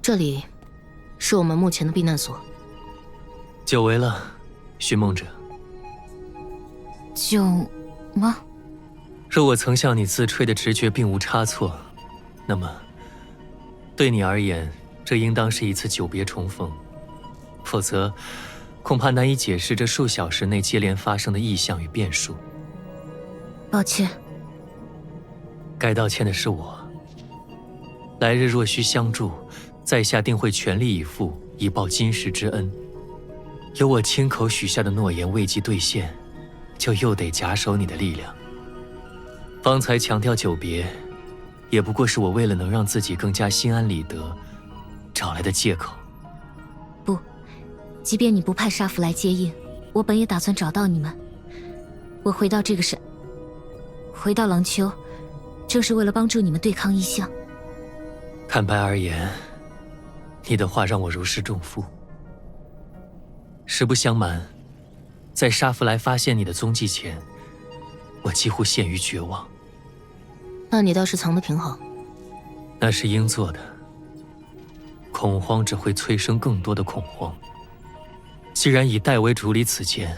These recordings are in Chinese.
这里是我们目前的避难所。久违了，寻梦者。久吗？若我曾向你自吹的直觉并无差错，那么对你而言，这应当是一次久别重逢。否则，恐怕难以解释这数小时内接连发生的异象与变数。抱歉。该道歉的是我。来日若需相助，在下定会全力以赴，以报今时之恩。有我亲口许下的诺言未及兑现，就又得假手你的力量。方才强调久别，也不过是我为了能让自己更加心安理得找来的借口。不，即便你不派杀符来接应，我本也打算找到你们。我回到这个山，回到廊丘，正是为了帮助你们对抗异象。坦白而言，你的话让我如释重负。实不相瞒，在沙弗莱发现你的踪迹前，我几乎陷于绝望。那你倒是藏得挺好。那是应做的。恐慌只会催生更多的恐慌。既然以代为处理此剑，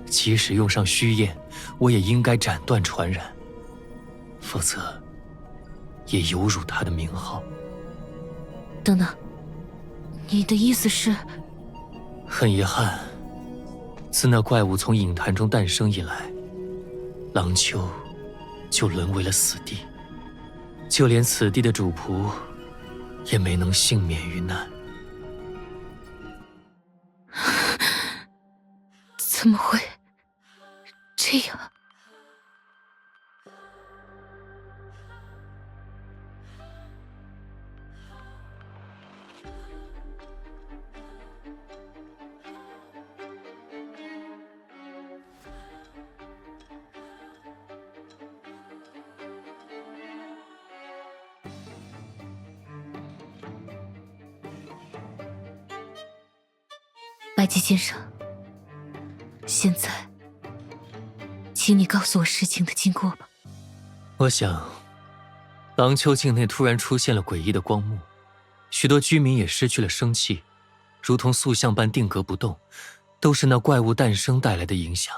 即使用上虚焰，我也应该斩断传染，否则也有辱他的名号。等等，你的意思是？很遗憾，自那怪物从影坛中诞生以来，廊丘就沦为了死地，就连此地的主仆也没能幸免于难。怎么会这样？白姬先生，现在，请你告诉我事情的经过吧。我想，廊丘境内突然出现了诡异的光幕，许多居民也失去了生气，如同塑像般定格不动，都是那怪物诞生带来的影响。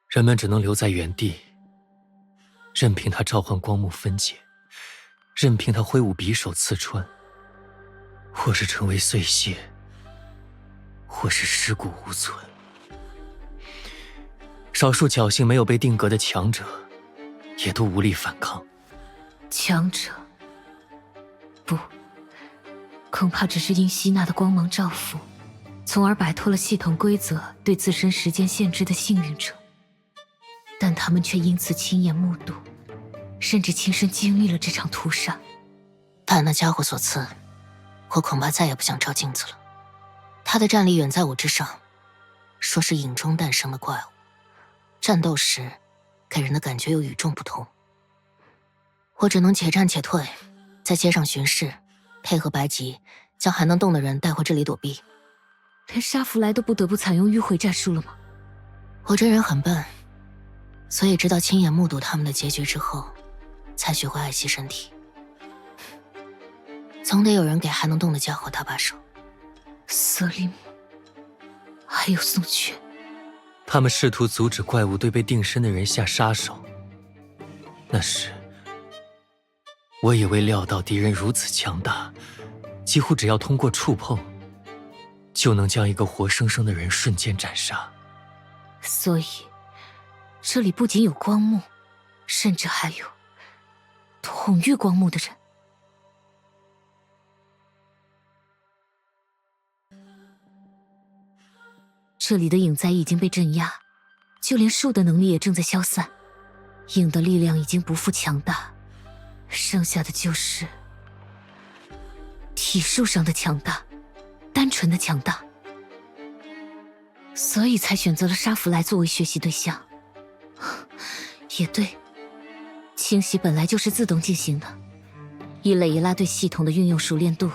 人们只能留在原地，任凭它召唤光幕分解，任凭它挥舞匕首刺穿，或是成为碎屑，或是尸骨无存。少数侥幸没有被定格的强者，也都无力反抗。强者？不，恐怕只是因吸纳的光芒照拂，从而摆脱了系统规则对自身时间限制的幸运者。但他们却因此亲眼目睹，甚至亲身经历了这场屠杀。拜那家伙所赐，我恐怕再也不想照镜子了。他的战力远在我之上，说是影中诞生的怪物，战斗时给人的感觉又与众不同。我只能且战且退，在街上巡视，配合白吉将还能动的人带回这里躲避。连杀符来都不得不采用迂回战术了吗？我这人很笨，所以直到亲眼目睹他们的结局之后，才学会爱惜身体。总得有人给还能动的家伙搭把手。瑟利姆，还有宋雀，他们试图阻止怪物对被定身的人下杀手。那时，我也未料到敌人如此强大，几乎只要通过触碰，就能将一个活生生的人瞬间斩杀。所以，这里不仅有光幕，甚至还有统御光幕的人。这里的影灾已经被镇压，就连树的能力也正在消散，影的力量已经不复强大，剩下的就是体术上的强大，单纯的强大。所以才选择了杀符来作为学习对象。也对，清洗本来就是自动进行的，以蕾伊拉对系统的运用熟练度，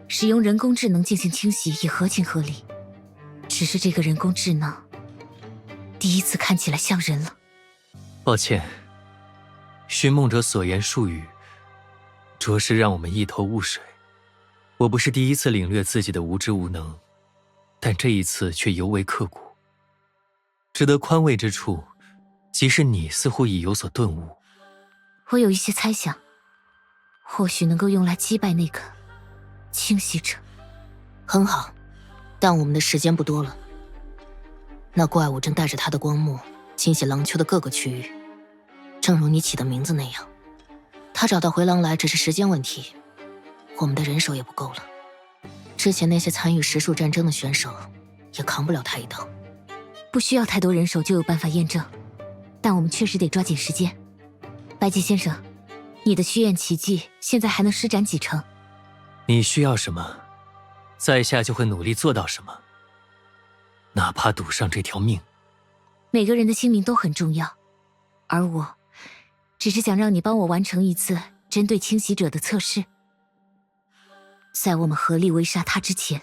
使用人工智能进行清洗也合情合理。只是这个人工智能第一次看起来像人了。抱歉，寻梦者所言术语，着实让我们一头雾水。我不是第一次领略自己的无知无能，但这一次却尤为刻骨。值得宽慰之处，即是你似乎已有所顿悟。我有一些猜想，或许能够用来击败那个清洗者。很好，但我们的时间不多了。那怪物正带着他的光幕清洗狼丘的各个区域，正如你起的名字那样。他找到回廊来只是时间问题，我们的人手也不够了。之前那些参与实数战争的选手也扛不了他一刀。不需要太多人手就有办法验证，但我们确实得抓紧时间。白姬先生，你的虚验奇迹现在还能施展几成？你需要什么，在下就会努力做到什么，哪怕赌上这条命。每个人的性命都很重要，而我只是想让你帮我完成一次针对清洗者的测试，在我们合力围杀他之前。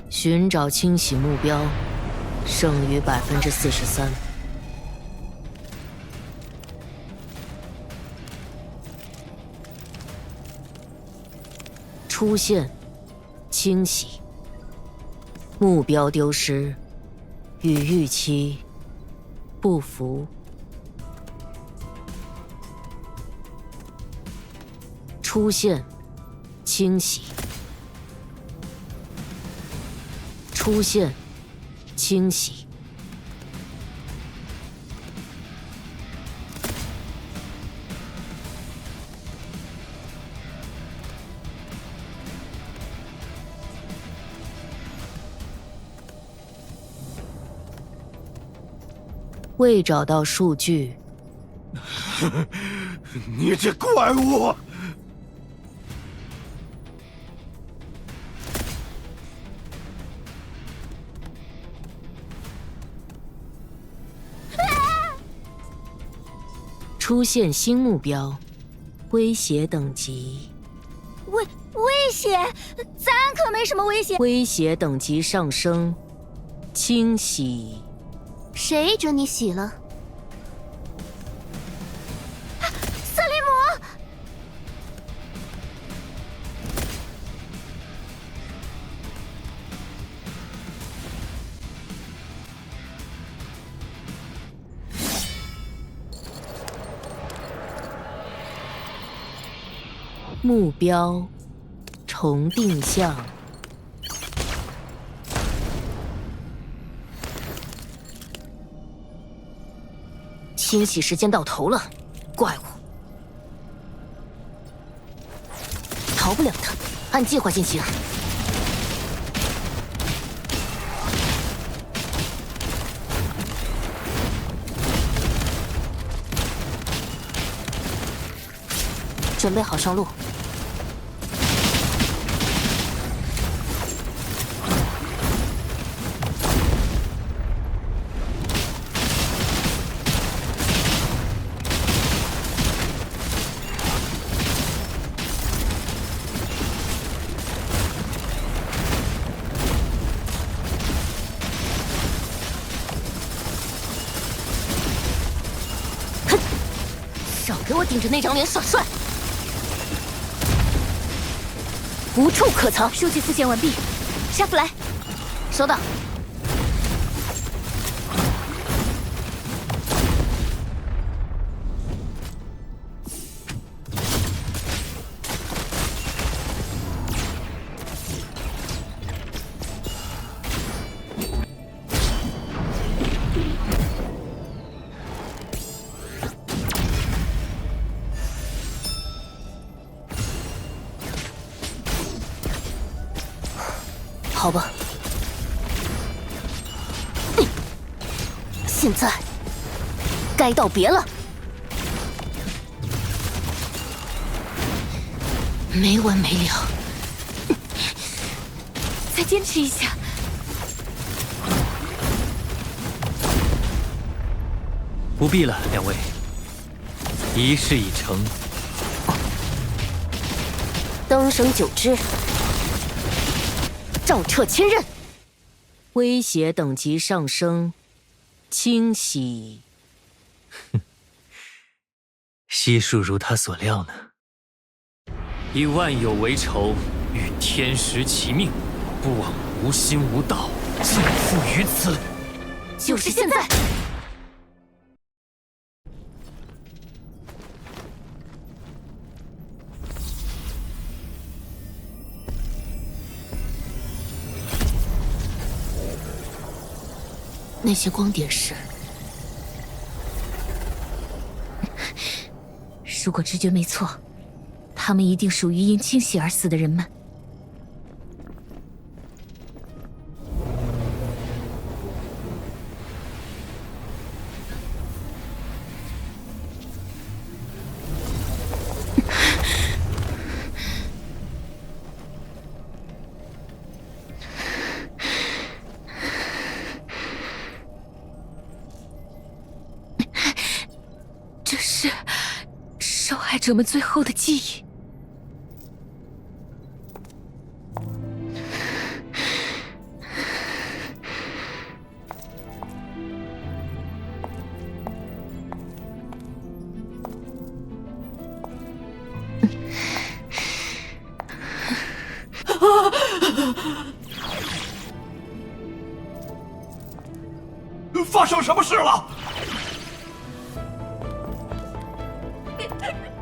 寻找清洗目标，胜于43%。出现，清洗，目标丢失，与预期不符。出现，清洗。出现，清洗。未找到数据。你这怪物！出现新目标，威胁等级。威胁？咱可没什么威胁。威胁等级上升，清洗。谁准你洗了？瑟雷姆！目标重定向。清洗时间到头了，怪物逃不了的，按计划进行。准备好上路。少给我盯着那张脸耍帅！无处可藏。数据复现完毕，沙弗莱，收到。好吧，现在该道别了。没完没了，再坚持一下。不必了，两位，一事已成。登绳久之，赵彻千仞。威胁等级上升，清洗。悉数如他所料呢。以万有为仇，与天时齐命，不枉无心无道，尽付于此。就是现在！那些光点是……如果直觉没错，他们一定属于因清洗而死的人们。这是受害者们最后的记忆。发生什么事了？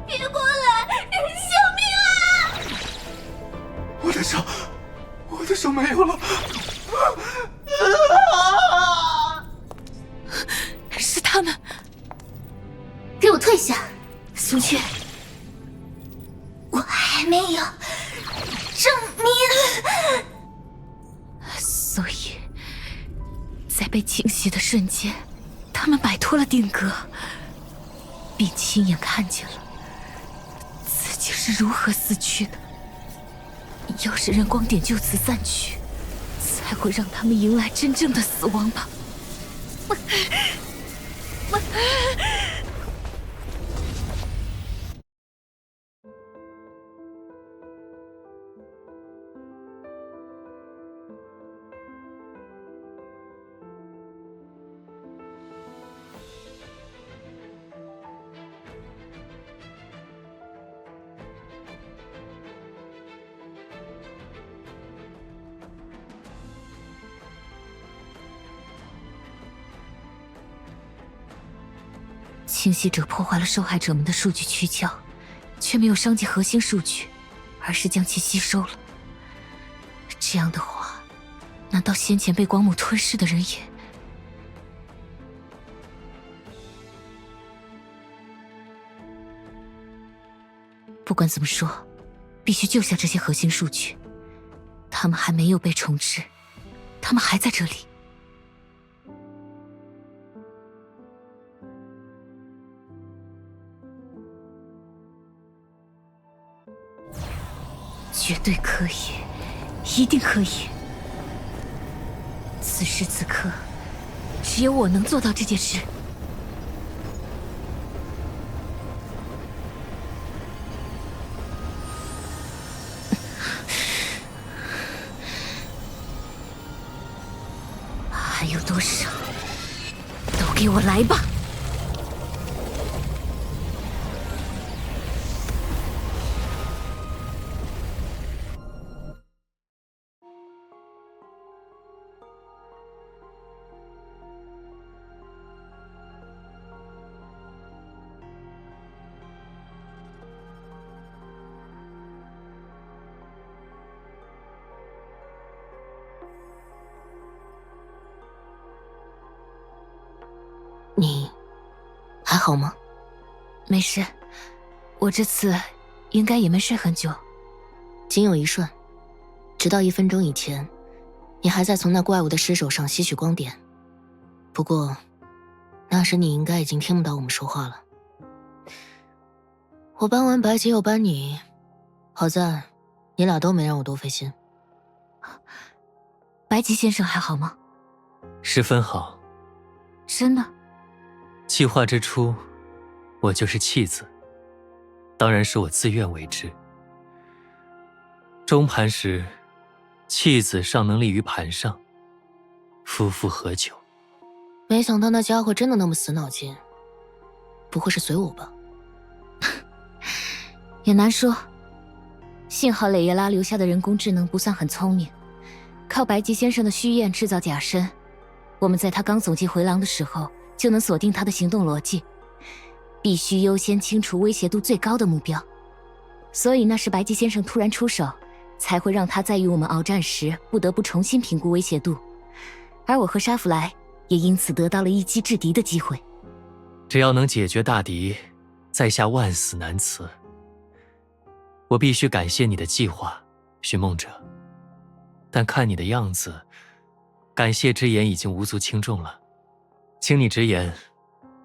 别过来！救命啊！我的手没有了。是他们！给我退下！苏雀，我还没有证明。所以，在被清洗的瞬间，他们摆脱了定格，并亲眼看见了自己是如何死去的。要是让光点就此散去，才会让他们迎来真正的死亡吧。清洗者破坏了受害者们的数据躯壳，却没有伤及核心数据，而是将其吸收了。这样的话，难道先前被光幕吞噬的人也……不管怎么说，必须救下这些核心数据。他们还没有被重置，他们还在这里。绝对可以，一定可以。此时此刻，只有我能做到这件事。还有多少？都给我来吧！你还好吗？没事，我这次应该也没睡很久。仅有一瞬，直到1分钟以前，你还在从那怪物的尸首上吸取光点。不过，那时你应该已经听不到我们说话了。我搬完白洁又搬你，好在你俩都没让我多费心。白吉先生还好吗？十分好。真的？计划之初，我就是弃子，当然是我自愿为之。中盘时，弃子尚能立于盘上，夫复何求？没想到那家伙真的那么死脑筋，不会是随我吧？也难说。幸好磊耶拉留下的人工智能不算很聪明，靠白吉先生的虚验制造假身，我们在他刚走进回廊的时候就能锁定他的行动逻辑。必须优先清除威胁度最高的目标，所以那时白吉先生突然出手，才会让他在与我们鏖战时不得不重新评估威胁度，而我和沙弗莱也因此得到了一击制敌的机会。只要能解决大敌，在下万死难辞。我必须感谢你的计划，寻梦者，但看你的样子，感谢之言已经无足轻重了。请你直言，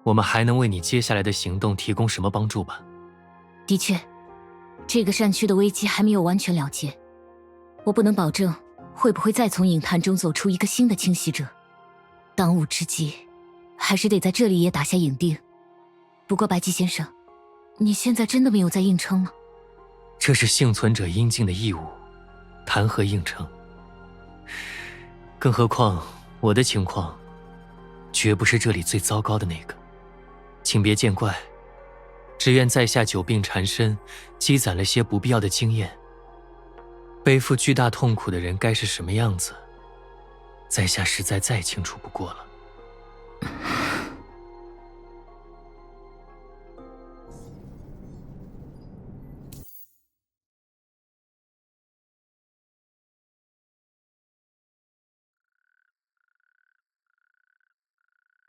我们还能为你接下来的行动提供什么帮助吧？的确，这个善区的危机还没有完全了结，我不能保证会不会再从影坛中走出一个新的清洗者。当务之急，还是得在这里也打下影钉。不过白吉先生，你现在真的没有在硬撑吗？这是幸存者应尽的义务，谈何硬撑？更何况我的情况绝不是这里最糟糕的那个。请别见怪，只愿在下久病缠身，积攒了些不必要的经验。背负巨大痛苦的人该是什么样子，在下实在再清楚不过了。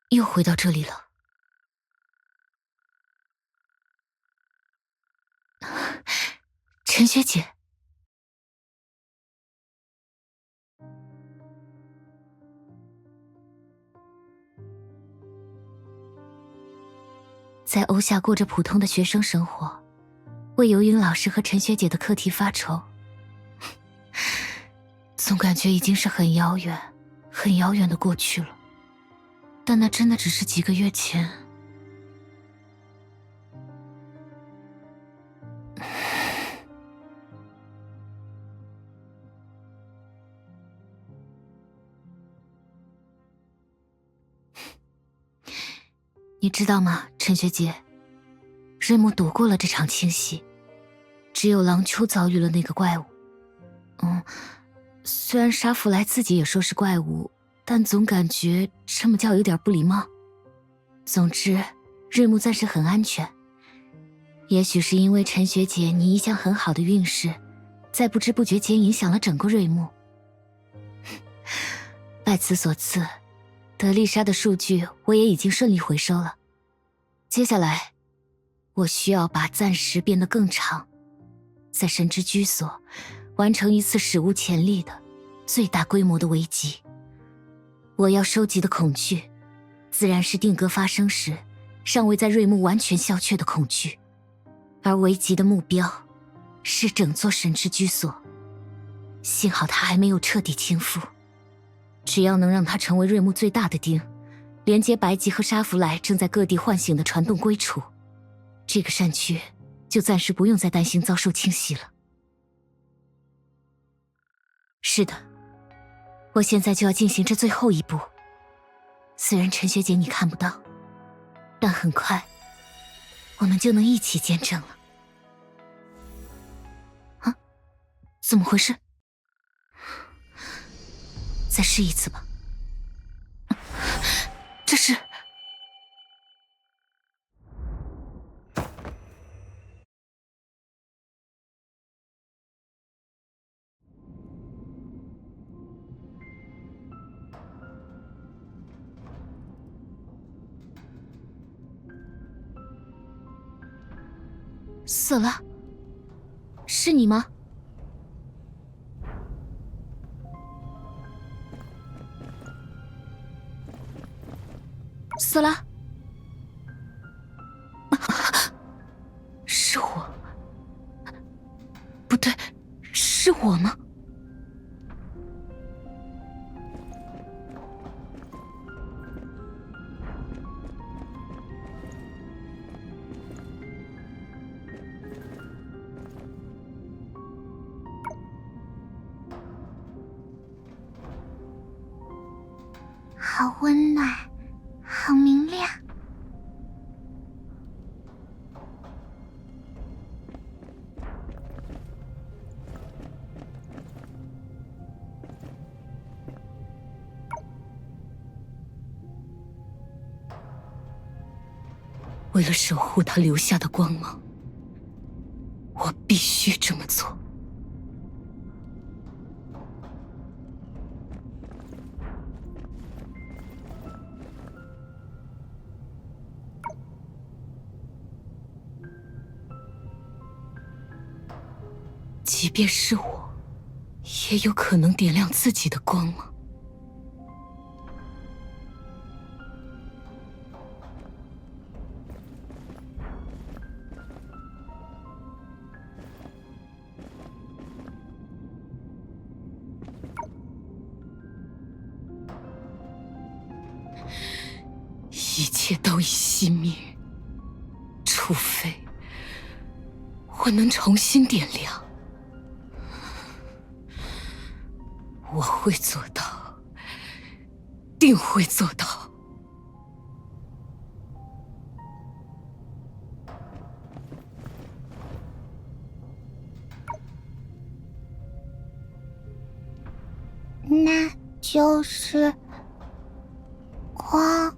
又回到这里了。陈学姐，在欧夏过着普通的学生生活，为游云老师和陈学姐的课题发愁，总感觉已经是很遥远、很遥远的过去了。但那真的只是几个月前。你知道吗，陈学姐？瑞木躲过了这场清洗，只有狼丘遭遇了那个怪物。虽然沙弗莱自己也说是怪物，但总感觉这么叫有点不礼貌。总之，瑞木暂时很安全。也许是因为陈学姐你一向很好的运势，在不知不觉间影响了整个瑞木。拜此所赐，德丽莎的数据我也已经顺利回收了。接下来，我需要把暂时变得更长，在神之居所完成一次史无前例的最大规模的危机。我要收集的恐惧，自然是定格发生时尚未在瑞木完全消却的恐惧，而危机的目标是整座神之居所。幸好它还没有彻底倾覆，只要能让它成为瑞木最大的钉，连接白吉和沙弗莱正在各地唤醒的传动归处，这个山区就暂时不用再担心遭受侵袭了。是的，我现在就要进行这最后一步。虽然陈学姐你看不到，但很快我们就能一起见证了。啊？怎么回事？再试一次吧。这是……瑟拉，是你吗？瑟拉，是我？不对，是我吗？好温暖，好明亮。为了守护他留下的光芒，我必须这么做。即便是我，也有可能点亮自己的光芒。一切都已熄灭，除非我能重新点亮。我会做到，定会做到。那就是光。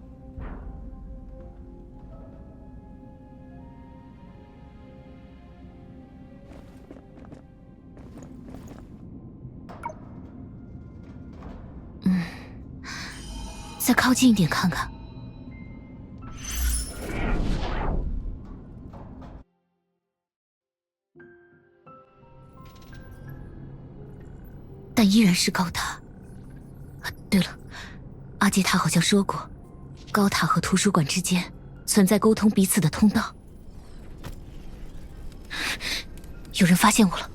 再靠近一点看看。但依然是高塔。对了，阿杰塔好像说过，高塔和图书馆之间存在沟通彼此的通道。有人发现我了。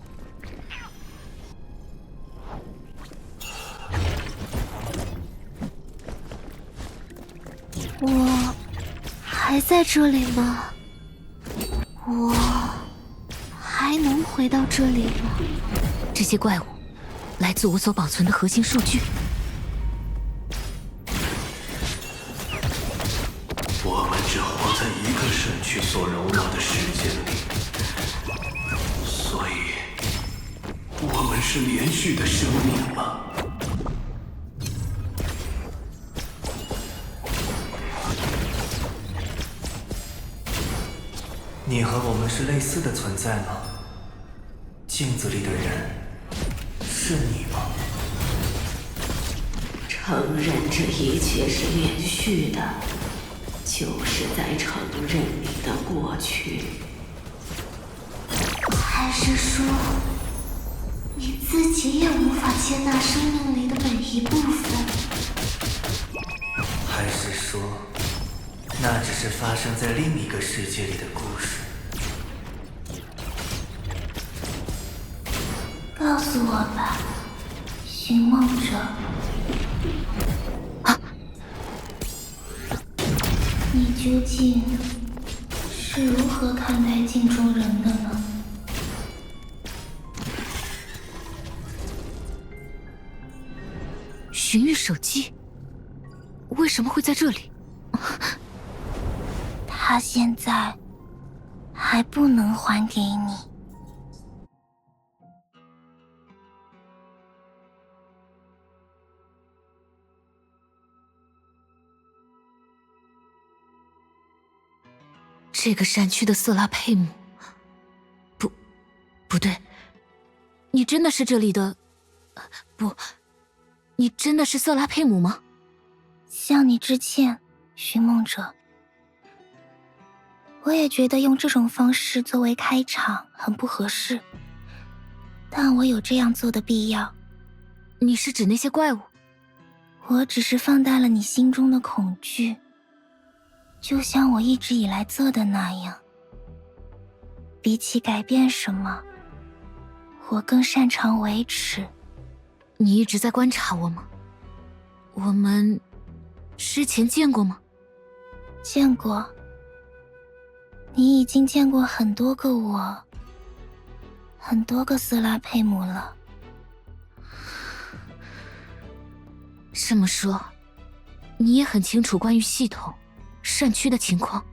我还在这里吗？我还能回到这里吗？这些怪物来自我所保存的核心数据。我们只活在一个神区所揉绕的世界里，所以我们是连续的生命吗？你和我们是类似的存在吗？镜子里的人是你吗？承认这一切是连续的，就是在承认你的过去。还是说，你自己也无法接纳生命里的每一部分？还是说，那只是发生在另一个世界里的故事？告诉我吧，寻梦者。你究竟是如何看待镜中人的呢？寻玉手记为什么会在这里？他现在还不能还给你。这个山区的瑟拉佩姆，不对，你真的是这里的，不，你真的是瑟拉佩姆吗？向你致歉，寻梦者。我也觉得用这种方式作为开场很不合适，但我有这样做的必要。你是指那些怪物？我只是放大了你心中的恐惧，就像我一直以来做的那样。比起改变什么，我更擅长维持。你一直在观察我吗？我们之前见过吗？见过。你已经见过很多个我，很多个瑟拉佩姆了。这么说，你也很清楚关于系统、善区的情况。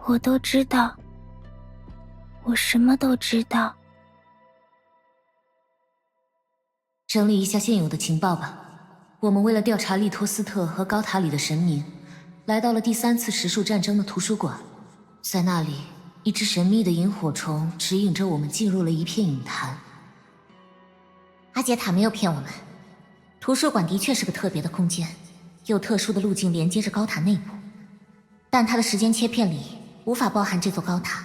我都知道，我什么都知道。整理一下现有的情报吧。我们为了调查利托斯特和高塔里的神明，来到了第3次实数战争的图书馆。在那里，一只神秘的萤火虫指引着我们进入了一片隐潭。阿杰塔没有骗我们，图书馆的确是个特别的空间，有特殊的路径连接着高塔内部，但它的时间切片里无法包含这座高塔，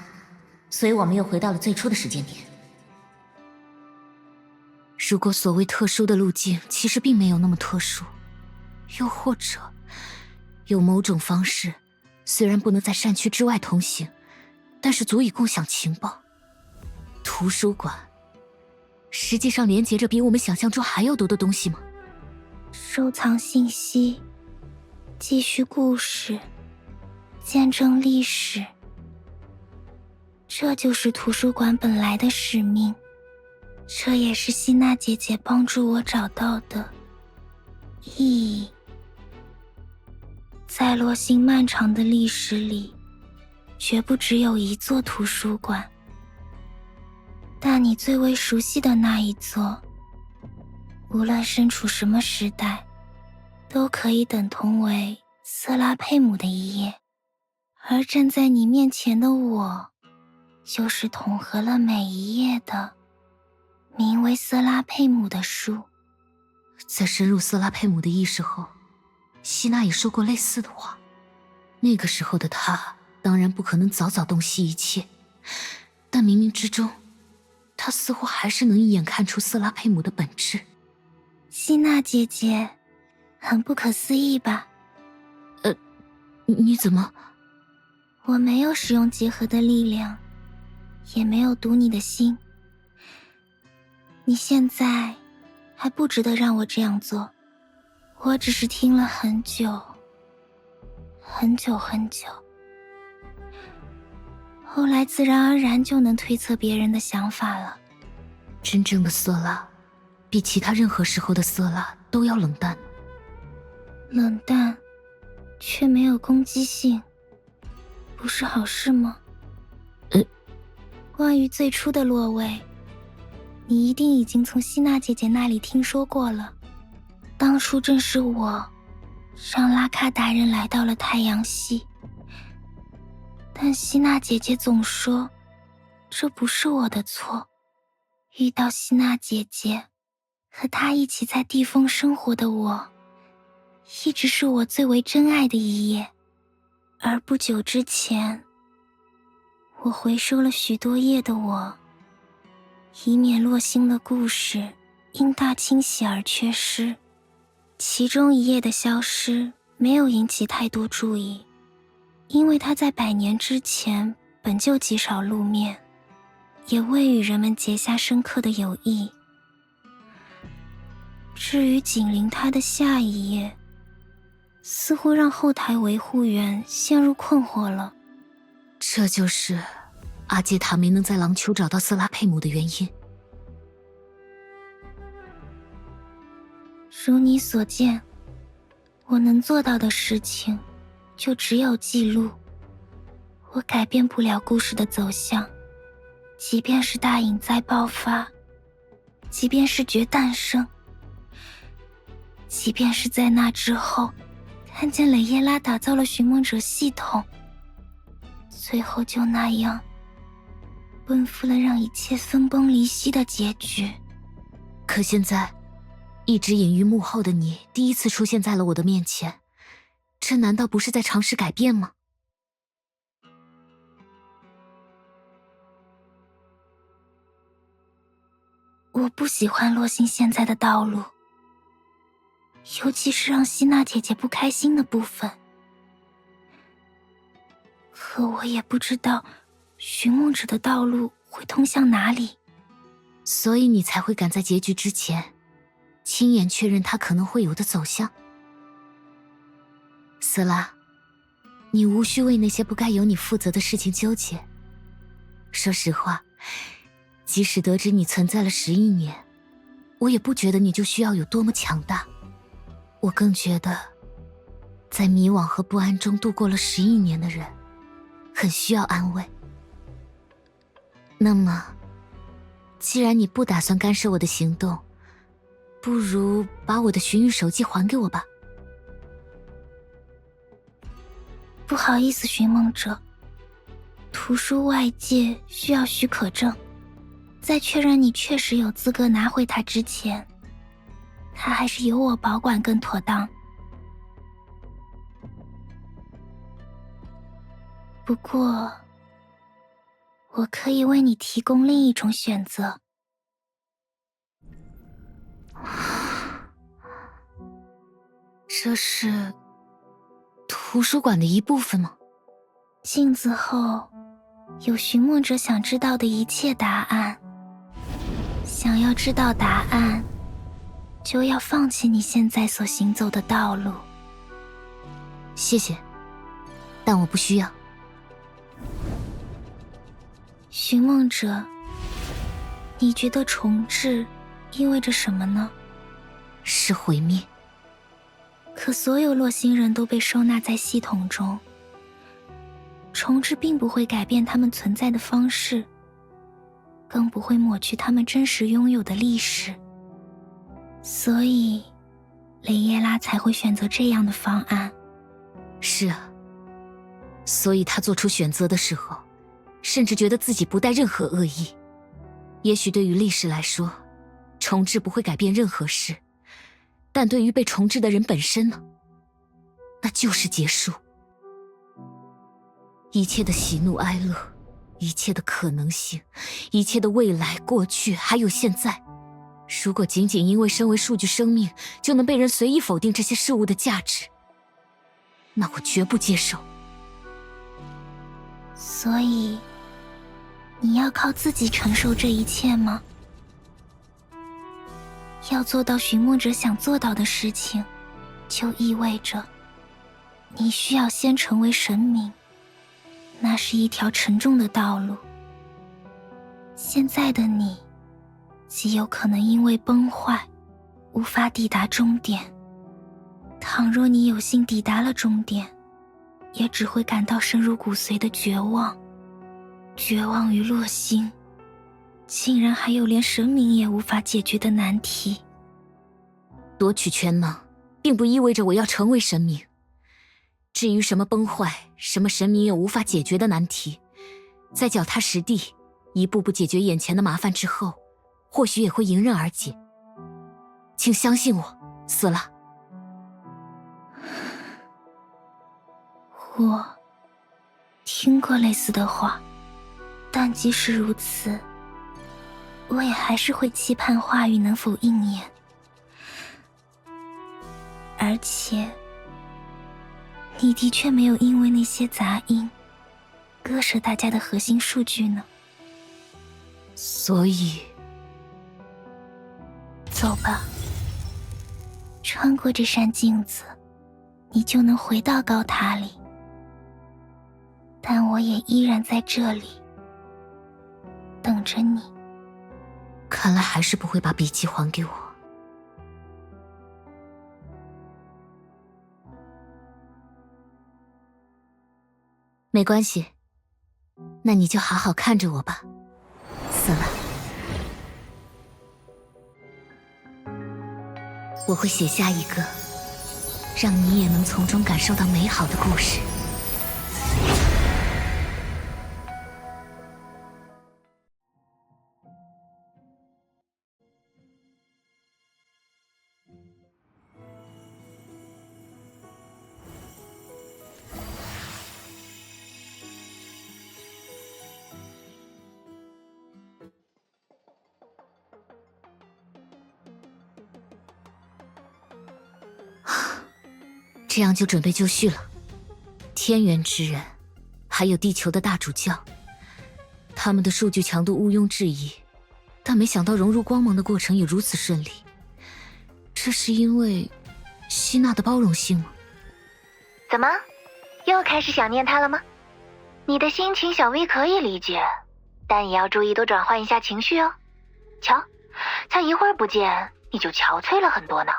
所以我们又回到了最初的时间点。如果所谓特殊的路径其实并没有那么特殊，又或者有某种方式，虽然不能在善区之外通行，但是足以共享情报。图书馆实际上连接着比我们想象中还要多的东西吗？收藏信息，继续故事，见证历史，这就是图书馆本来的使命。这也是希娜姐姐帮助我找到的意义。在洛星漫长的历史里，绝不只有一座图书馆，但你最为熟悉的那一座，无论身处什么时代，都可以等同为瑟拉佩姆的一页，而站在你面前的我，就是统合了每一页的名为瑟拉佩姆的书。在深入瑟拉佩姆的意识后，希娜也说过类似的话。那个时候的她当然不可能早早洞悉一切，但冥冥之中，她似乎还是能一眼看出瑟拉佩姆的本质。希娜姐姐，很不可思议吧？你怎么？我没有使用结合的力量，也没有读你的心。你现在还不值得让我这样做，我只是听了很久很久很久，后来自然而然就能推测别人的想法了。真正的色拉比其他任何时候的色拉都要冷淡。冷淡却没有攻击性，不是好事吗？关于最初的落位，你一定已经从希娜姐姐那里听说过了。当初正是我让拉卡达人来到了太阳系，但希娜姐姐总说这不是我的错。遇到希娜姐姐和她一起在地峰生活的我，一直是我最为珍爱的一页。而不久之前，我回收了许多页的我，以免洛星的故事因大清洗而缺失。其中一页的消失没有引起太多注意，因为它在100年之前本就极少露面，也未与人们结下深刻的友谊。至于紧邻它的下一页，似乎让后台维护员陷入困惑了。这就是阿杰塔没能在廊丘找到瑟拉佩姆的原因。如你所见，我能做到的事情就只有记录。我改变不了故事的走向，即便是大隐灾爆发，即便是绝诞生，即便是在那之后看见蕾耶拉打造了寻梦者系统，最后就那样奔赴了让一切分崩离析的结局。可现在一直隐于幕后的你第一次出现在了我的面前，这难道不是在尝试改变吗？我不喜欢洛星现在的道路，尤其是让希娜姐姐不开心的部分。可我也不知道寻梦者的道路会通向哪里，所以你才会赶在结局之前亲眼确认它可能会有的走向。斯拉，你无需为那些不该由你负责的事情纠结。说实话，即使得知你存在了11年，我也不觉得你就需要有多么强大。我更觉得，在迷惘和不安中度过了11年的人，很需要安慰。那么，既然你不打算干涉我的行动，不如把我的寻玉手记还给我吧。不好意思，寻梦者，图书外界需要许可证，在确认你确实有资格拿回它之前，它还是由我保管更妥当。不过，我可以为你提供另一种选择。这是图书馆的一部分吗？镜子后有寻梦者想知道的一切答案。想要知道答案，就要放弃你现在所行走的道路。谢谢，但我不需要。寻梦者，你觉得重置意味着什么呢？是毁灭。可所有洛星人都被收纳在系统中，重置并不会改变他们存在的方式，更不会抹去他们真实拥有的历史。所以，雷耶拉才会选择这样的方案。是啊，所以他做出选择的时候，甚至觉得自己不带任何恶意。也许对于历史来说，重置不会改变任何事，但对于被重置的人本身呢？那就是结束。一切的喜怒哀乐，一切的可能性，一切的未来、过去，还有现在，如果仅仅因为身为数据生命就能被人随意否定这些事物的价值，那我绝不接受。所以，你要靠自己承受这一切吗？要做到寻梦者想做到的事情，就意味着你需要先成为神明，那是一条沉重的道路。现在的你极有可能因为崩坏无法抵达终点，倘若你有幸抵达了终点，也只会感到深入骨髓的绝望，绝望于洛星竟然还有连神明也无法解决的难题。夺取全能并不意味着我要成为神明，至于什么崩坏，什么神明也无法解决的难题，在脚踏实地一步步解决眼前的麻烦之后，或许也会迎刃而解。请相信我，死了。我听过类似的话，但即使如此，我也还是会期盼话语能否应验。而且，你的确没有因为那些杂音割舍大家的核心数据呢。所以，走吧，穿过这扇镜子，你就能回到高塔里。但我也依然在这里，等着你。看来还是不会把笔记还给我。没关系，那你就好好看着我吧。死了，我会写下一个让你也能从中感受到美好的故事。这样就准备就绪了。天元之人，还有地球的大主教，他们的数据强度毋庸置疑，但没想到融入光芒的过程也如此顺利。这是因为希娜的包容性吗？怎么，又开始想念他了吗？你的心情小 V 可以理解，但也要注意多转换一下情绪哦。瞧，才一会儿不见，你就憔悴了很多呢。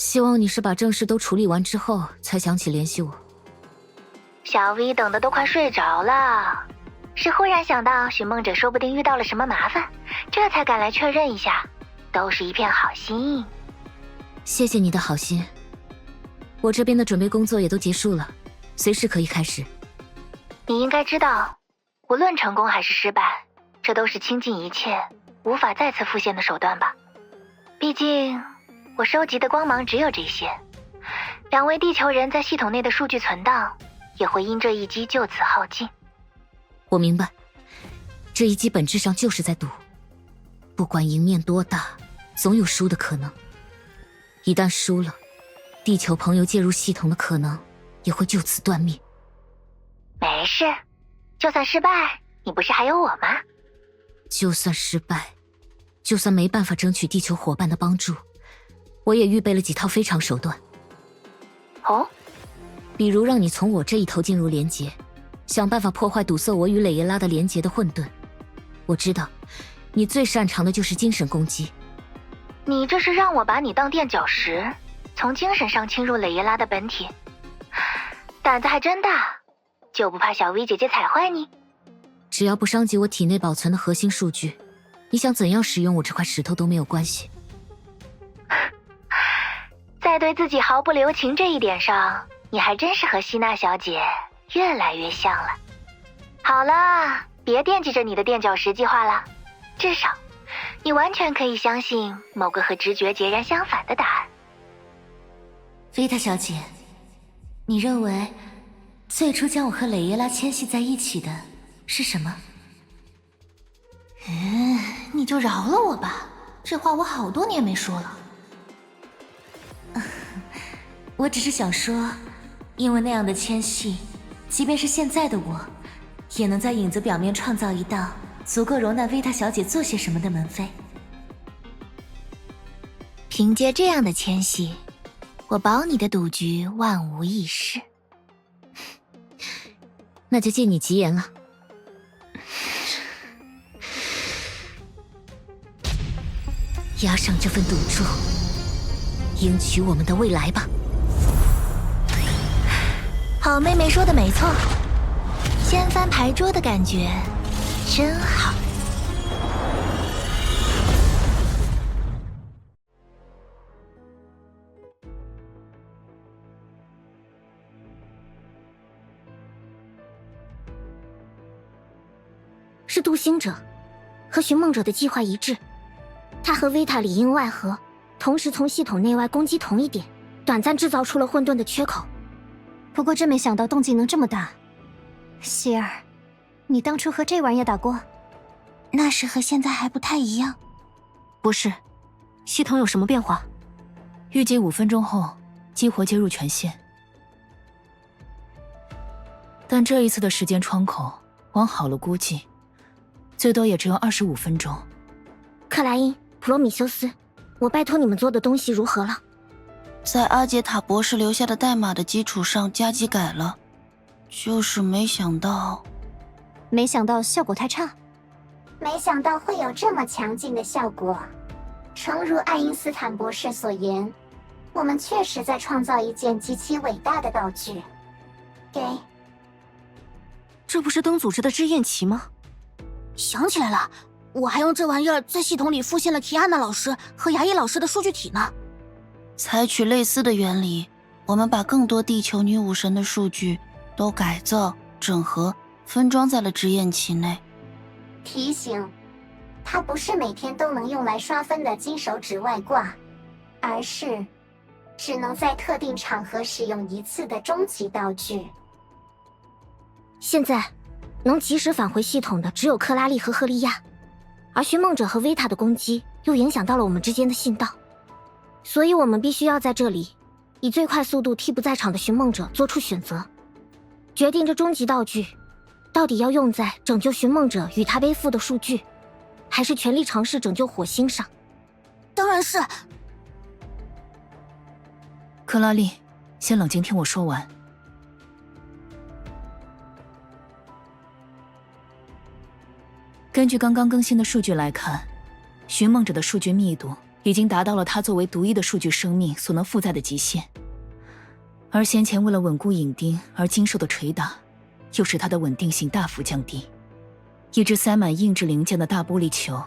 希望你是把正事都处理完之后才想起联系我。小 V 等的都快睡着了，是忽然想到寻梦者说不定遇到了什么麻烦，这才赶来确认一下，都是一片好心。谢谢你的好心，我这边的准备工作也都结束了，随时可以开始。你应该知道，无论成功还是失败，这都是倾尽一切无法再次复现的手段吧。毕竟我收集的光芒只有这些，2位地球人在系统内的数据存档也会因这一击就此耗尽。我明白，这一击本质上就是在赌，不管赢面多大，总有输的可能。一旦输了，地球朋友介入系统的可能也会就此断灭。没事，就算失败，你不是还有我吗？就算失败，就算没办法争取地球伙伴的帮助，我也预备了几套非常手段。哦？比如让你从我这一头进入连结，想办法破坏堵塞我与蕾耶拉的连结的混沌。我知道，你最擅长的就是精神攻击。你这是让我把你当垫脚石，从精神上侵入蕾耶拉的本体，胆子还真大，就不怕小 V 姐姐踩坏你？只要不伤及我体内保存的核心数据，你想怎样使用我这块石头都没有关系。在对自己毫不留情这一点上，你还真是和希娜小姐越来越像了。好了，别惦记着你的垫脚石计划了，至少你完全可以相信某个和直觉截然相反的答案。维塔小姐，你认为最初将我和蕾耶拉牵系在一起的是什么？你就饶了我吧，这话我好多年没说了。我只是想说，因为那样的牵系，即便是现在的我，也能在影子表面创造一道足够容纳维塔小姐做些什么的门扉。凭借这样的牵系，我保你的赌局万无一失。那就借你吉言了。押上这份赌注，赢取我们的未来吧。好妹妹说的没错，掀翻牌桌的感觉真好。是独行者，和寻梦者的计划一致。他和维塔里应外合，同时从系统内外攻击同一点，短暂制造出了混沌的缺口。不过真没想到动静能这么大。希儿，你当初和这玩意儿打过？那时和现在还不太一样。不是，系统有什么变化？预计5分钟后激活接入权限，但这一次的时间窗口，往好了估计，最多也只有25分钟。克莱因、普罗米修斯，我拜托你们做的东西如何了？在阿杰塔博士留下的代码的基础上加急改了，就是没想到效果太差。没想到会有这么强劲的效果。诚如爱因斯坦博士所言，我们确实在创造一件极其伟大的道具。这不是灯组织的之焰旗吗？想起来了，我还用这玩意儿在系统里复现了提安娜老师和牙医老师的数据体呢。采取类似的原理，我们把更多地球女武神的数据都改造、整合、分装在了之焰旗内。提醒，它不是每天都能用来刷分的金手指外挂，而是只能在特定场合使用一次的终极道具。现在能及时返回系统的只有克拉丽和赫利亚，而寻梦者和维塔的攻击又影响到了我们之间的信道，所以我们必须要在这里以最快速度替不在场的寻梦者做出选择，决定这终极道具到底要用在拯救寻梦者与他背负的数据，还是全力尝试拯救火星上。当然是。克拉丽，先冷静听我说完。根据刚刚更新的数据来看，寻梦者的数据密度已经达到了它作为独一的数据生命所能负载的极限。而先前为了稳固影钉而经受的捶打，又使它的稳定性大幅降低。一只塞满硬质零件的大玻璃球，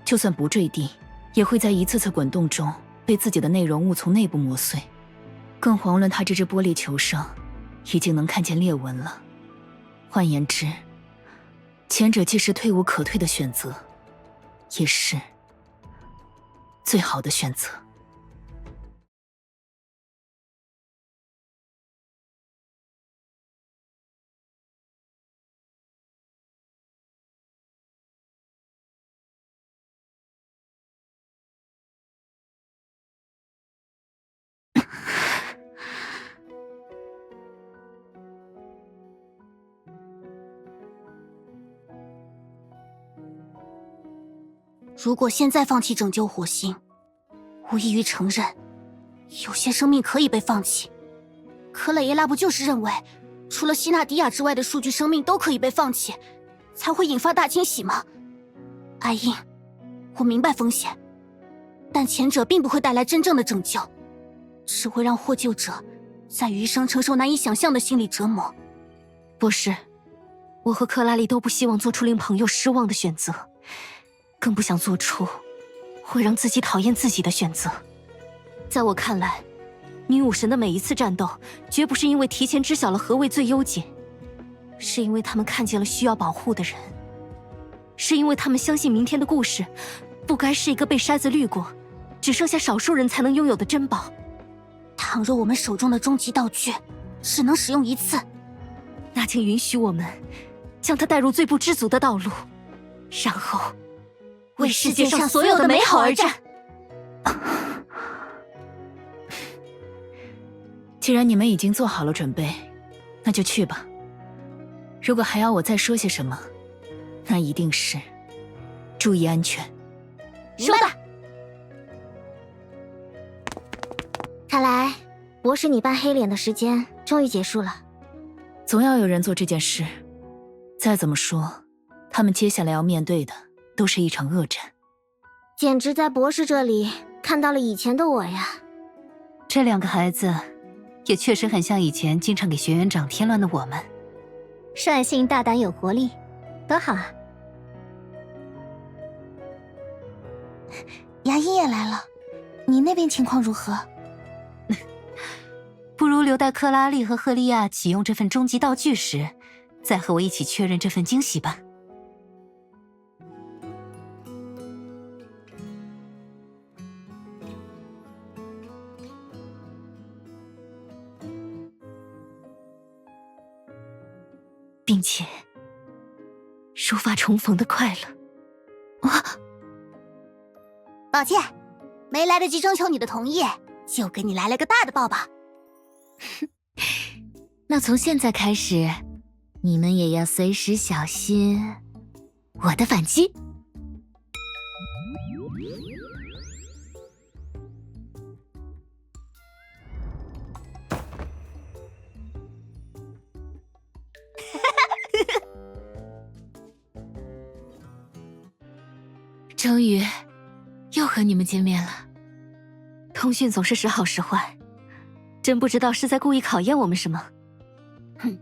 就算不坠地，也会在一次次滚动中被自己的内容物从内部磨碎。更遑论它这只玻璃球上已经能看见裂纹了。换言之，前者既是退无可退的选择，也是最好的选择。如果现在放弃拯救火星，无异于承认有些生命可以被放弃。克雷耶拉不就是认为除了希纳迪亚之外的数据生命都可以被放弃，才会引发大清洗吗？艾因，我明白风险，但前者并不会带来真正的拯救，只会让获救者在余生承受难以想象的心理折磨。不是，我和克拉丽都不希望做出令朋友失望的选择，更不想做出会让自己讨厌自己的选择。在我看来，女武神的每一次战斗，绝不是因为提前知晓了何谓最优解，是因为他们看见了需要保护的人，是因为他们相信明天的故事不该是一个被筛子滤过，只剩下少数人才能拥有的珍宝。倘若我们手中的终极道具只能使用一次，那请允许我们将它带入最不知足的道路，然后为世界上所有的美好而战。既然你们已经做好了准备，那就去吧。如果还要我再说些什么，那一定是注意安全。说吧。看来，博士你扮黑脸的时间终于结束了。总要有人做这件事。再怎么说，他们接下来要面对的都是一场恶战。简直在博士这里看到了以前的我呀。这两个孩子也确实很像以前经常给学员长添乱的我们。率性大胆有活力，多好啊。牙医也来了，你那边情况如何？不如留待克拉丽和赫利亚启用这份终极道具时，再和我一起确认这份惊喜吧。并且如法重逢的快乐。抱歉，没来得及征求你的同意，就给你来了个大的抱抱。那从现在开始，你们也要随时小心我的反击。终于又和你们见面了。通讯总是时好时坏，真不知道是在故意考验我们什么。哼，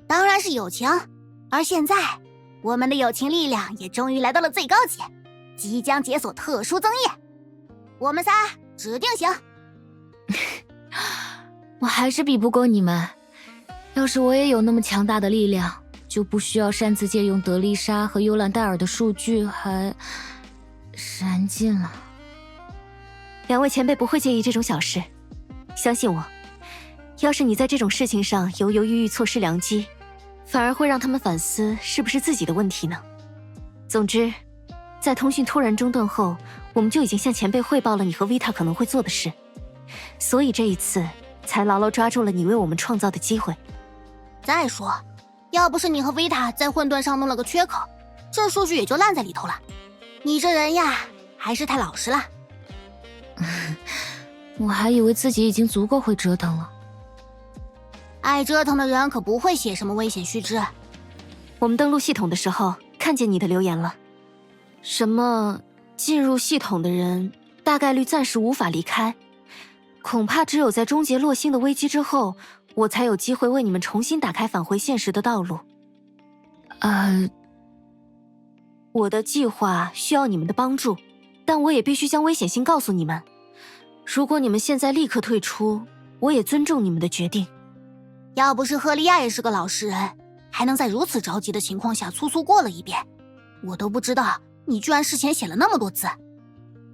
当然是友情。而现在，我们的友情力量也终于来到了最高级，即将解锁特殊增益。我们仨指定行。我还是比不过你们。要是我也有那么强大的力量，就不需要擅自借用德丽莎和幽兰戴尔的数据，还燃尽了。两位前辈不会介意这种小事，相信我。要是你在这种事情上犹犹豫豫错失良机，反而会让他们反思是不是自己的问题呢。总之，在通讯突然中断后，我们就已经向前辈汇报了你和维塔可能会做的事，所以这一次才牢牢抓住了你为我们创造的机会。再说，要不是你和维塔在混沌上弄了个缺口，这数据也就烂在里头了。你这人呀，还是太老实了。我还以为自己已经足够会折腾了。爱折腾的人可不会写什么危险须知。我们登录系统的时候看见你的留言了，什么进入系统的人大概率暂时无法离开。恐怕只有在终结洛星的危机之后，我才有机会为你们重新打开返回现实的道路。我的计划需要你们的帮助，但我也必须将危险性告诉你们。如果你们现在立刻退出，我也尊重你们的决定。要不是赫利亚也是个老实人，还能在如此着急的情况下粗粗过了一遍，我都不知道你居然事前写了那么多字。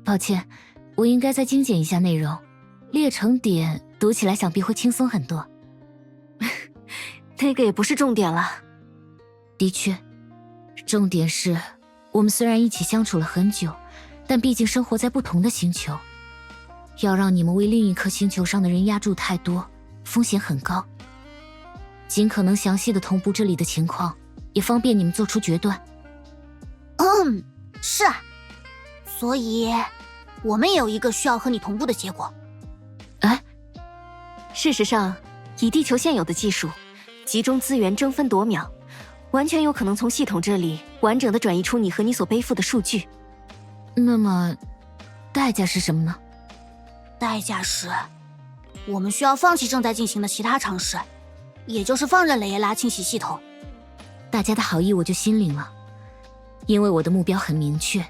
抱歉，我应该再精简一下内容，列成点读起来想必会轻松很多。那个也不是重点了。的确，重点是我们虽然一起相处了很久，但毕竟生活在不同的星球，要让你们为另一颗星球上的人压住太多，风险很高。尽可能详细的同步这里的情况，也方便你们做出决断。是啊，所以我们也有一个需要和你同步的结果。事实上，以地球现有的技术，集中资源争分夺秒，完全有可能从系统这里完整的转移出你和你所背负的数据。那么，代价是什么呢？代价是，我们需要放弃正在进行的其他尝试，也就是放任雷耶拉清洗系统。大家的好意我就心领了，因为我的目标很明确，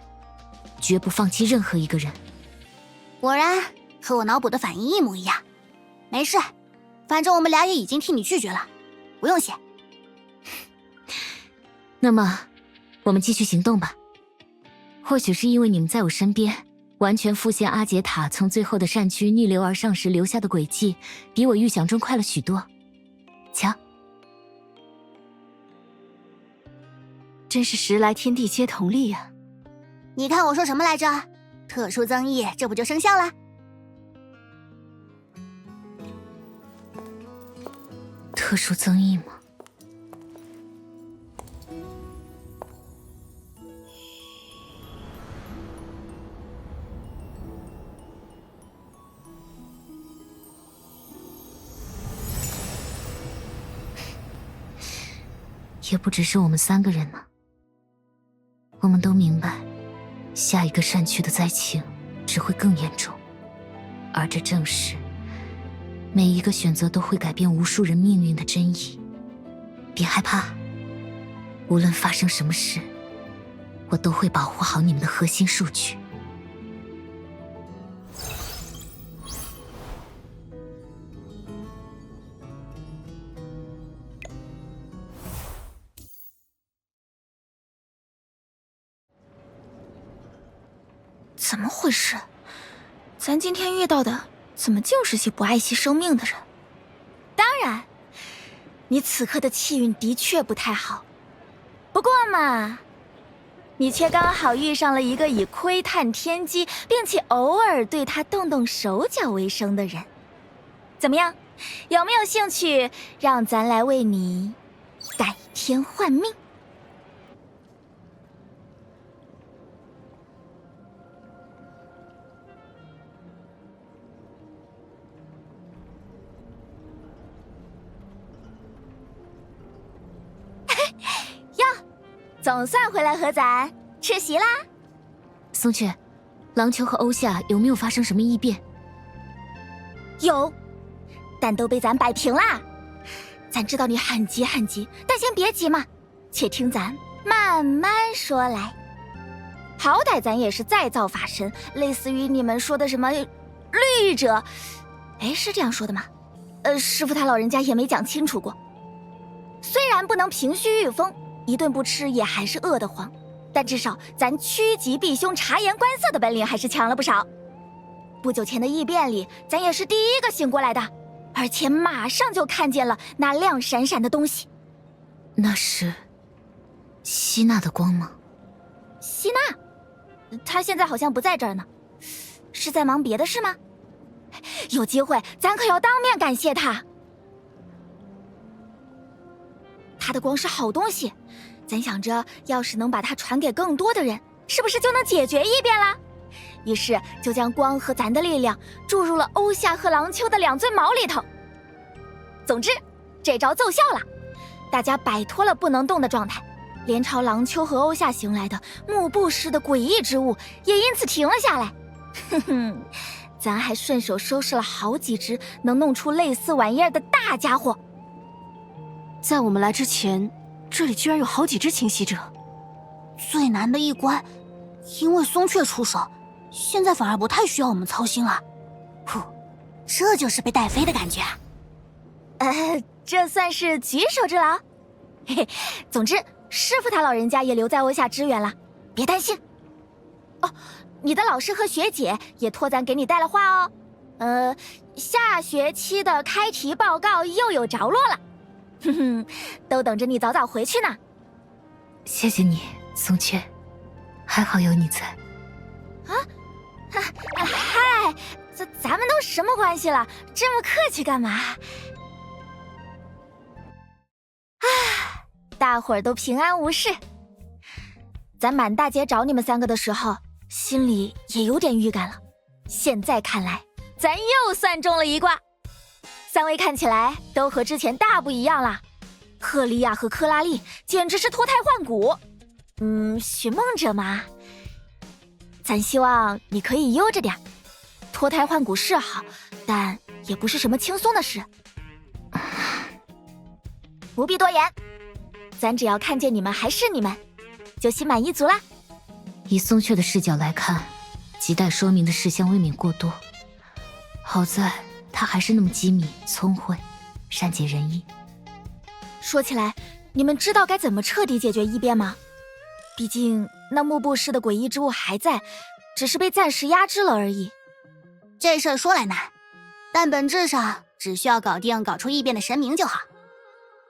绝不放弃任何一个人。果然和我脑补的反应一模一样。没事，反正我们俩也已经替你拒绝了，不用谢。那么，我们继续行动吧。或许是因为你们在我身边，完全复现阿杰塔从最后的善区逆流而上时留下的轨迹，比我预想中快了许多。瞧，真是时来天地皆同力呀！你看我说什么来着？特殊增益，这不就生效了？特殊增益吗？也不只是我们3个人呢。我们都明白，下一个善区的灾情只会更严重，而这正是每一个选择都会改变无数人命运的真意。别害怕，无论发生什么事，我都会保护好你们的核心数据。怎么回事？咱今天遇到的怎么竟是些不爱惜生命的人？当然，你此刻的气运的确不太好，不过嘛，你却刚好遇上了一个以窥探天机，并且偶尔对他动动手脚为生的人。怎么样，有没有兴趣让咱来为你改天换命？总算回来和咱吃席啦！松雀，廊丘和欧夏有没有发生什么异变？有，但都被咱摆平啦。咱知道你很急很急，但先别急嘛，且听咱慢慢说来。好歹咱也是再造法神，类似于你们说的什么绿者，哎，是这样说的吗？师傅他老人家也没讲清楚过。虽然不能平虚御风，一顿不吃也还是饿得慌，但至少咱趋吉避凶、察言观色的本领还是强了不少。不久前的异变里，咱也是第一个醒过来的，而且马上就看见了那亮闪闪的东西。那是希娜的光吗？希娜，她现在好像不在这儿呢，是在忙别的事吗？有机会咱可要当面感谢她。她的光是好东西，咱想着要是能把它传给更多的人，是不是就能解决异变啦？于是就将光和咱的力量注入了欧夏和廊丘的2尊矛里头。总之，这招奏效了，大家摆脱了不能动的状态，连朝廊丘和欧夏行来的幕布似的诡异之物也因此停了下来，哼哼，咱还顺手收拾了好几只能弄出类似玩意儿的大家伙。在我们来之前，这里居然有好几只侵袭者。最难的一关，因为松雀出手，现在反而不太需要我们操心了。呼，这就是被带飞的感觉。这算是举手之劳。嘿嘿，总之，师傅他老人家也留在欧夏支援了，别担心。哦，你的老师和学姐也托咱给你带了话哦。下学期的开题报告又有着落了，哼哼，都等着你早早回去呢。谢谢你，松雀，还好有你在。嗨，咱们都什么关系了？这么客气干嘛？大伙儿都平安无事。咱满大街找你们3个的时候，心里也有点预感了。现在看来，咱又算中了一卦。3位看起来都和之前大不一样啦。赫利亚和克拉丽简直是脱胎换骨。寻梦者嘛，咱希望你可以悠着点。脱胎换骨是好，但也不是什么轻松的事。不必多言，咱只要看见你们还是你们，就心满意足啦。以松雀的视角来看，亟待说明的事项未免过多。好在他还是那么机敏、聪慧、善解人意。说起来，你们知道该怎么彻底解决异变吗？毕竟那幕布氏的诡异之物还在，只是被暂时压制了而已。这事儿说来难，但本质上只需要搞出异变的神明就好。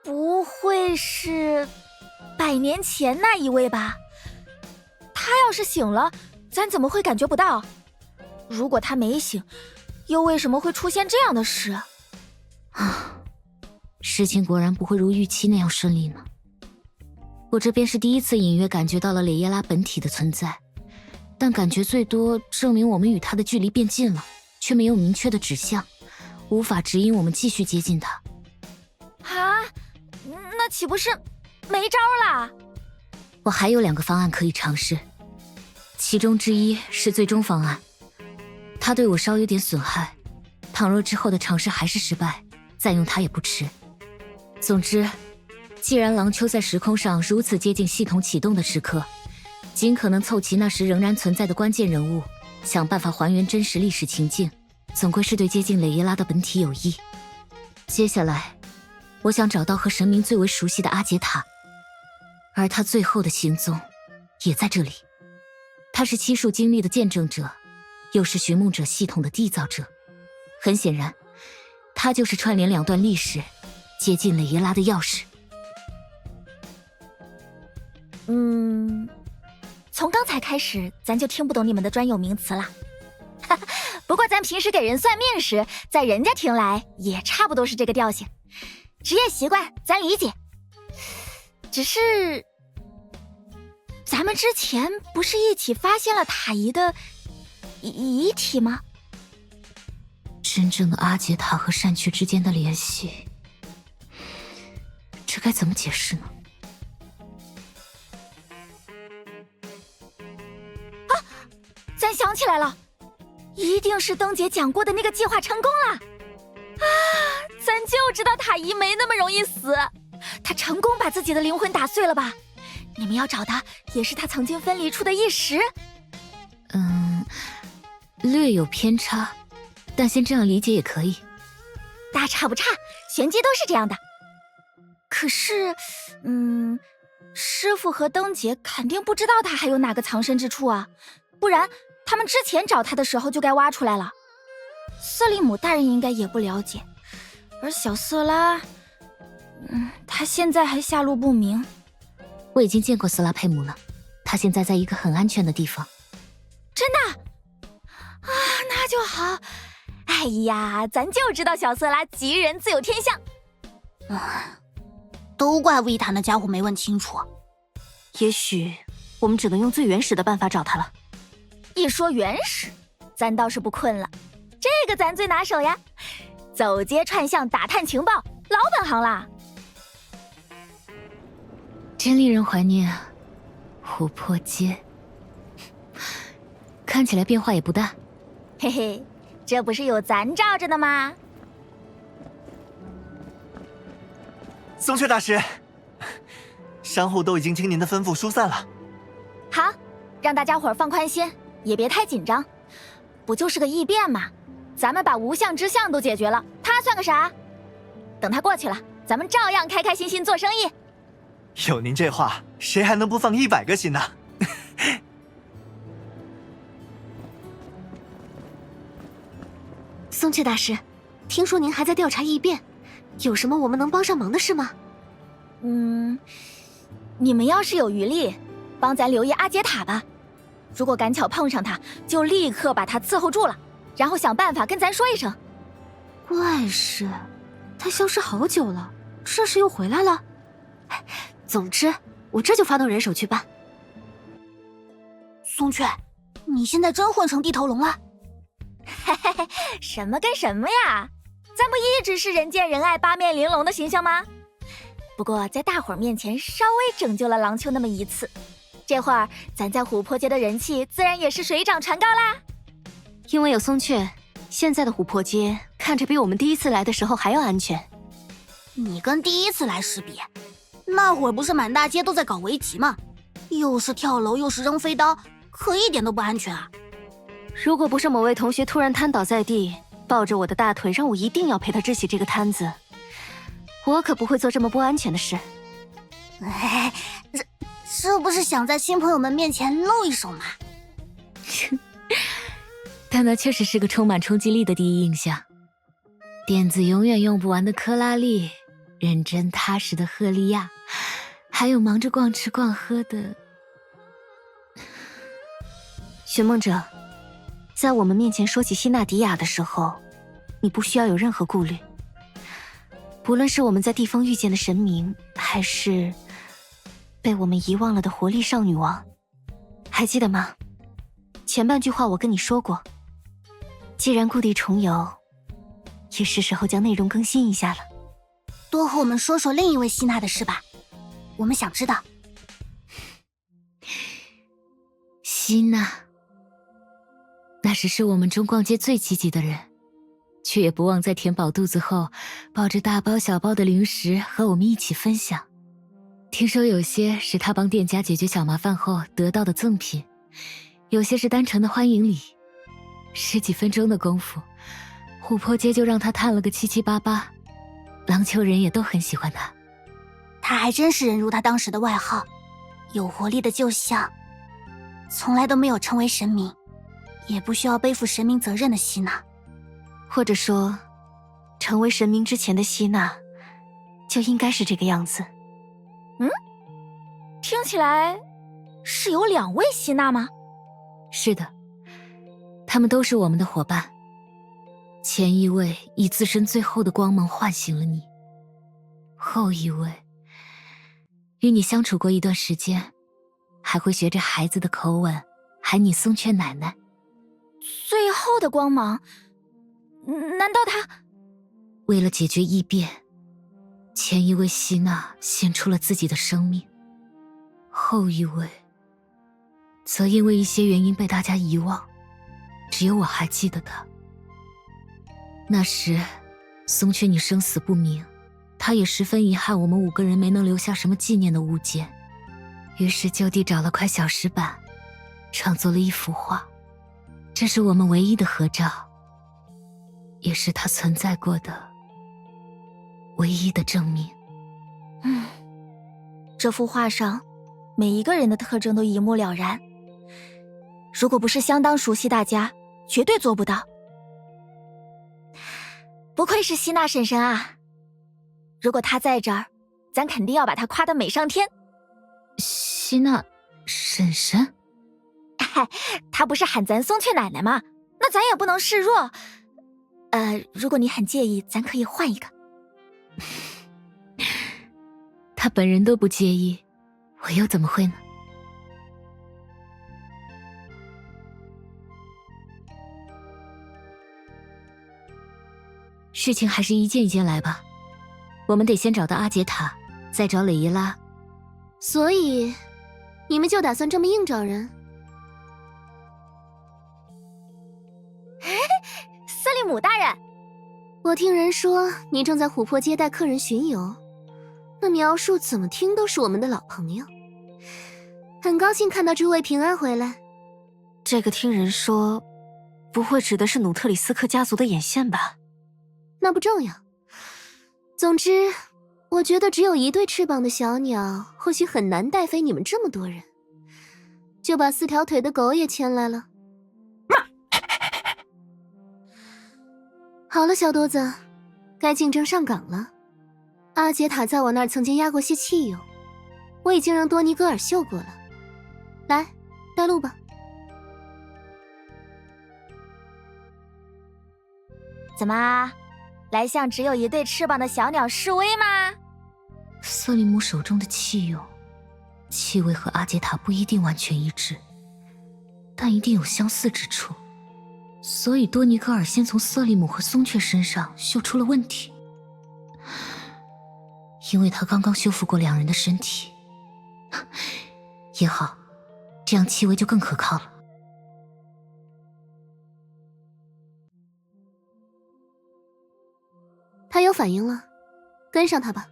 不会是100年前那一位吧？他要是醒了，咱怎么会感觉不到？如果他没醒，又为什么会出现这样的事？事情果然不会如预期那样顺利呢。我这边是第一次隐约感觉到了蕾耶拉本体的存在，但感觉最多证明我们与他的距离变近了，却没有明确的指向，无法指引我们继续接近他。啊，那岂不是没招啦？我还有2个方案可以尝试，其中之一是最终方案。他对我稍有点损害，倘若之后的尝试还是失败，再用他也不迟。总之，既然郎丘在时空上如此接近系统启动的时刻，尽可能凑齐那时仍然存在的关键人物，想办法还原真实历史情境，总归是对接近蕾耶拉的本体有益。接下来，我想找到和神明最为熟悉的阿杰塔，而他最后的行踪也在这里。他是七术经历的见证者，又是寻梦者系统的缔造者。很显然，他就是串联2段历史，接近蕾耶拉的钥匙。从刚才开始，咱就听不懂你们的专有名词了。不过咱平时给人算命时，在人家听来也差不多是这个调性。职业习惯咱理解，只是咱们之前不是一起发现了塔仪的遗体吗？真正的阿杰塔和善去之间的联系，这该怎么解释呢？咱想起来了，一定是灯姐讲过的那个计划成功了。咱就知道塔仪没那么容易死，他成功把自己的灵魂打碎了吧？你们要找的也是他曾经分离出的意识。略有偏差，但先这样理解也可以。大差不差，玄机都是这样的。可是，师傅和灯姐肯定不知道他还有哪个藏身之处啊，不然他们之前找他的时候就该挖出来了。瑟利姆大人应该也不了解，而小瑟拉，他现在还下落不明。我已经见过斯拉佩姆了，他现在在一个很安全的地方。真的？那就好。哎呀，咱就知道小瑟拉吉人自有天相。都怪维塔那家伙没问清楚。也许我们只能用最原始的办法找他了。一说原始，咱倒是不困了。这个咱最拿手呀，走街串巷打探情报，老本行啦。真令人怀念啊，琥珀街。看起来变化也不大，嘿嘿，这不是有咱罩着的吗？松雀大师，商户都已经听您的吩咐疏散了。好，让大家伙放宽心，也别太紧张。不就是个异变吗？咱们把无相之相都解决了，他算个啥？等他过去了，咱们照样开开心心做生意。有您这话，谁还能不放100个心呢？松雀大师，听说您还在调查异变，有什么我们能帮上忙的事吗？你们要是有余力，帮咱留意阿杰塔吧。如果赶巧碰上他，就立刻把他伺候住了，然后想办法跟咱说一声。怪事，他消失好久了，这时又回来了。总之，我这就发动人手去办。松雀，你现在真混成地头龙了？嘿嘿嘿，什么跟什么呀？咱不一直是人见人爱、八面玲珑的形象吗？不过在大伙儿面前稍微拯救了郎秋那么一次，这会儿咱在琥珀街的人气自然也是水涨船高啦。因为有松雀，现在的琥珀街看着比我们第一次来的时候还要安全。你跟第一次来时比，那会儿不是满大街都在搞围棋吗？又是跳楼又是扔飞刀，可一点都不安全啊！如果不是某位同学突然瘫倒在地，抱着我的大腿让我一定要陪他支起这个摊子，我可不会做这么不安全的事。哎，这不是想在新朋友们面前露一手吗？但那确实是个充满冲击力的第一印象。点子永远用不完的克拉丽，认真踏实的赫利亚，还有忙着逛吃逛喝的寻梦者。在我们面前说起希纳迪亚的时候，你不需要有任何顾虑。不论是我们在地方遇见的神明，还是被我们遗忘了的活力少女王，还记得吗？前半句话我跟你说过，既然故地重游，也是时候将内容更新一下了。多和我们说说另一位希娜的事吧，我们想知道。希娜，那时是我们中逛街最积极的人，却也不忘在填饱肚子后，抱着大包小包的零食和我们一起分享。听说有些是他帮店家解决小麻烦后得到的赠品，有些是单纯的欢迎礼。10几分钟的功夫，琥珀街就让他探了个七七八八，郎丘人也都很喜欢他。他还真是人如他当时的外号，有活力的就像从来都没有成为神明，也不需要背负神明责任的希娜。或者说，成为神明之前的希娜就应该是这个样子。听起来是有2位希娜吗？是的，他们都是我们的伙伴。前一位以自身最后的光芒唤醒了你，后一位与你相处过一段时间，还会学着孩子的口吻喊你松雀奶奶。最后的光芒？难道他……为了解决异变，前一位希娜献出了自己的生命，后一位则因为一些原因被大家遗忘，只有我还记得他。那时松雀你生死不明，他也十分遗憾我们5个人没能留下什么纪念的物件，于是就地找了块小石板，创作了一幅画。这是我们唯一的合照，也是他存在过的唯一的证明。这幅画上每一个人的特征都一目了然，如果不是相当熟悉大家，绝对做不到。不愧是希娜婶婶啊，如果她在这儿，咱肯定要把她夸得美上天。希娜婶婶？她不是喊咱松雀奶奶吗？那咱也不能示弱。如果你很介意，咱可以换一个。他本人都不介意，我又怎么会呢？事情还是一件一件来吧，我们得先找到阿杰塔，再找蕾伊拉。所以，你们就打算这么硬找人？我听人说你正在琥珀街带客人巡游，那描述怎么听都是我们的老朋友。很高兴看到诸位平安回来。这个听人说，不会指的是努特里斯克家族的眼线吧？那不重要。总之，我觉得只有一对翅膀的小鸟，或许很难带飞你们这么多人，就把4条腿的狗也牵来了。好了，小多子，该竞争上岗了。阿杰塔在我那儿曾经压过些汽油，我已经让多尼戈尔嗅过了。来，带路吧。怎么，来向只有一对翅膀的小鸟示威吗？瑟利姆手中的汽油，气味和阿杰塔不一定完全一致，但一定有相似之处。所以多尼戈尔先从瑟利姆和松雀身上嗅出了问题，因为他刚刚修复过2人的身体。也好，这样气味就更可靠了。他有反应了，跟上他吧。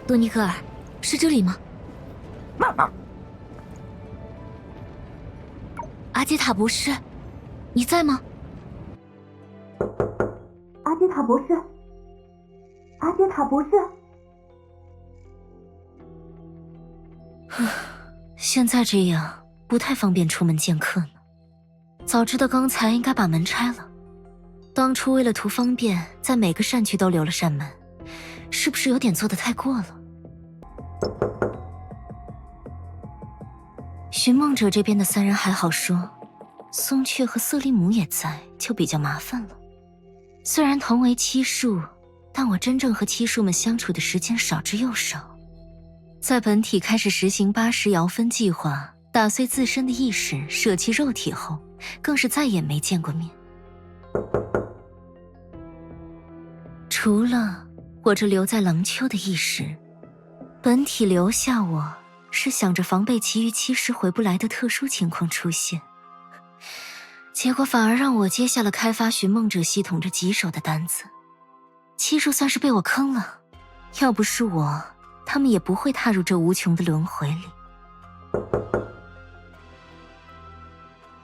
多尼戈尔，是这里吗？阿杰塔博士，你在吗？阿杰塔博士，阿杰塔博士。现在这样不太方便出门见客呢。早知道刚才应该把门拆了。当初为了图方便，在每个扇区都留了扇门，是不是有点做得太过了？寻梦者这边的3人还好说，松雀和瑟利姆也在，就比较麻烦了。虽然同为七术，但我真正和七术们相处的时间少之又少。在本体开始实行80爻分计划，打碎自身的意识，舍弃肉体后，更是再也没见过面。除了我这留在棱丘的意识，本体留下我是想着防备其余7师回不来的特殊情况出现，结果反而让我接下了开发寻梦者系统这棘手的单子。7术算是被我坑了，要不是我，他们也不会踏入这无穷的轮回里。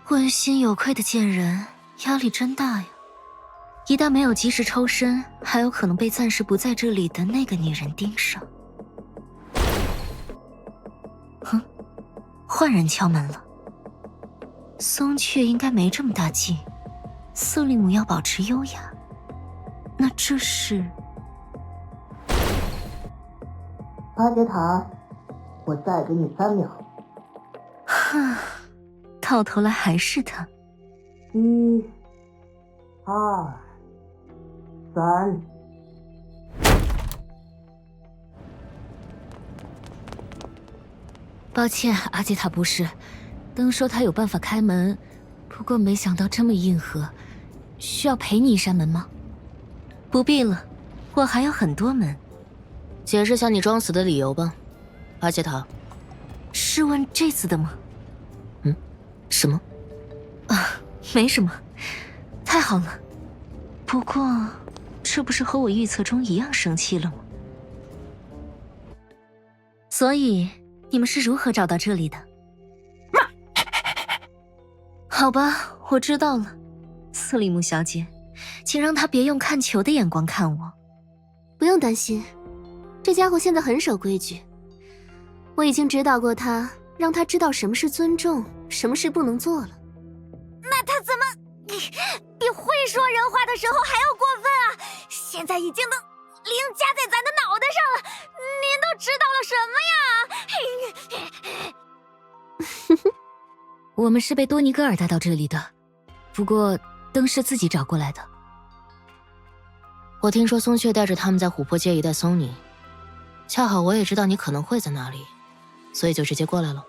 问心有愧的贱人，压力真大呀！一旦没有及时抽身，还有可能被暂时不在这里的那个女人盯上。哼，换人敲门了。松雀应该没这么大劲，瑟利姆要保持优雅，那这是……阿杰塔，我再给你3秒。哈，到头来还是他。1、2、3。抱歉，阿杰塔博士，灯说他有办法开门，不过没想到这么硬核，需要赔你一扇门吗？不必了，我还有很多门。解释下你装死的理由吧，阿杰塔。是问这次的吗？什么？啊，没什么，太好了。不过，这不是和我预测中一样生气了吗？所以，你们是如何找到这里的？好吧，我知道了。瑟利姆小姐，请让他别用看球的眼光看我。不用担心，这家伙现在很守规矩。我已经指导过他，让他知道什么是尊重，什么是不能做了。那他怎么比会说人话的时候还要过分啊？现在已经都铃夹在咱的脑袋上了，您都知道了什么呀？我们是被多尼戈尔带到这里的，不过灯是自己找过来的。我听说松雀带着他们在琥珀街一带搜你，恰好我也知道你可能会在那里，所以就直接过来了。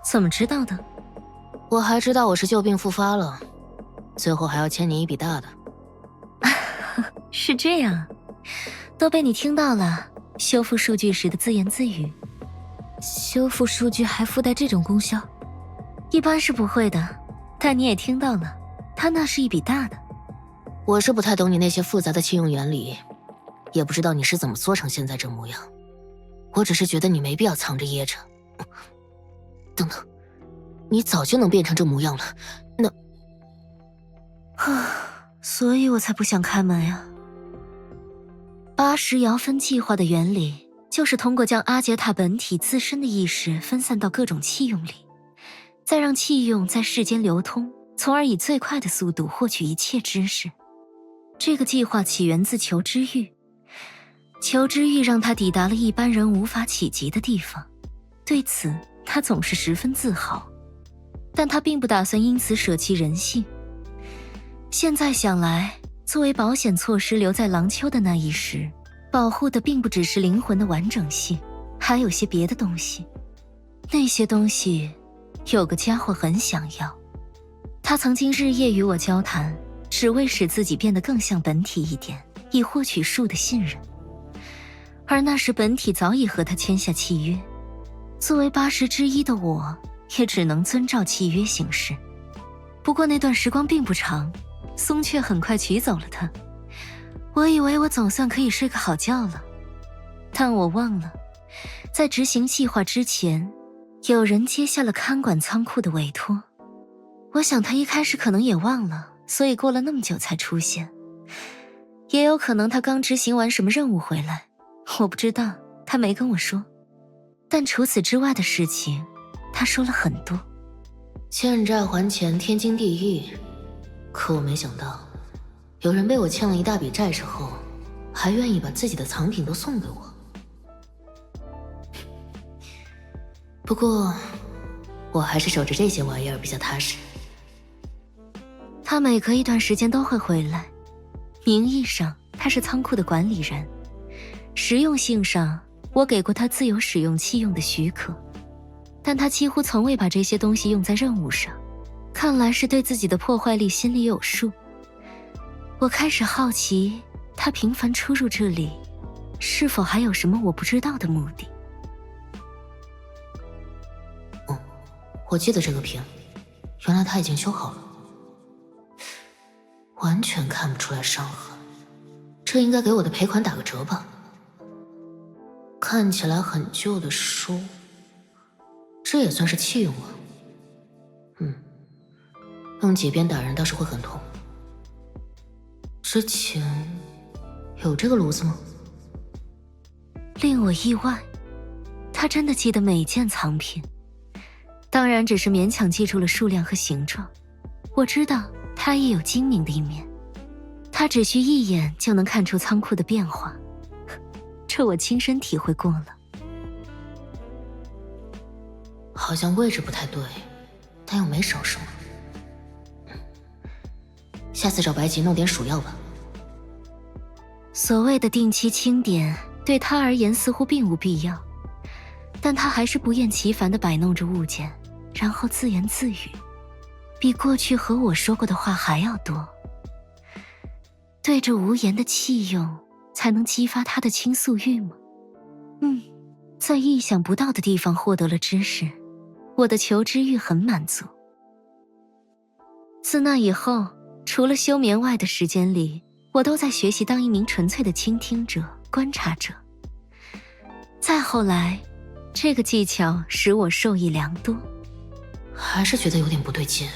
怎么知道的？我还知道我是旧病复发了，最后还要欠你一笔大的。是这样，都被你听到了。修复数据时的自言自语，修复数据还附带这种功效？一般是不会的，但你也听到了，它那是一笔大的。我是不太懂你那些复杂的器用原理，也不知道你是怎么做成现在这模样。我只是觉得你没必要藏着掖着。等等，你早就能变成这模样了，那……所以我才不想开门呀。80爻分计划的原理，就是通过将阿杰塔本体自身的意识分散到各种器用里，再让器用在世间流通，从而以最快的速度获取一切知识。这个计划起源自求知欲，求知欲让他抵达了一般人无法企及的地方，对此他总是十分自豪，但他并不打算因此舍弃人性。现在想来，作为保险措施留在廊丘的那一时，保护的并不只是灵魂的完整性，还有些别的东西。那些东西，有个家伙很想要。他曾经日夜与我交谈，只为使自己变得更像本体一点，以获取树的信任。而那时本体早已和他签下契约，作为80之一的我，也只能遵照契约行事。不过那段时光并不长，松雀很快取走了他。我以为我总算可以睡个好觉了，但我忘了，在执行计划之前，有人接下了看管仓库的委托。我想他一开始可能也忘了，所以过了那么久才出现。也有可能他刚执行完什么任务回来，我不知道，他没跟我说。但除此之外的事情，他说了很多。欠债还钱，天经地义。可我没想到，有人被我欠了一大笔债之后，还愿意把自己的藏品都送给我。不过，我还是守着这些玩意儿比较踏实。他每隔一段时间都会回来，名义上他是仓库的管理人，实用性上我给过他自由使用器用的许可，但他几乎从未把这些东西用在任务上，看来是对自己的破坏力心里有数。我开始好奇，他频繁出入这里，是否还有什么我不知道的目的。我记得这个瓶，原来他已经修好了，完全看不出来伤痕，这应该给我的赔款打个折吧。看起来很旧的书，这也算是器用啊。用几鞭打人倒是会很痛。之前有这个炉子吗？令我意外，他真的记得每件藏品，当然只是勉强记住了数量和形状。我知道他也有精明的一面，他只需一眼就能看出仓库的变化，这我亲身体会过了。好像位置不太对，但又没少什么。下次找白吉弄点鼠药吧。所谓的定期清点，对他而言似乎并无必要，但他还是不厌其烦地摆弄着物件，然后自言自语，比过去和我说过的话还要多。对着无言的器用，才能激发他的倾诉欲吗？在意想不到的地方获得了知识，我的求知欲很满足。自那以后，除了休眠外的时间里，我都在学习当一名纯粹的倾听者、观察者。再后来，这个技巧使我受益良多。还是觉得有点不对劲。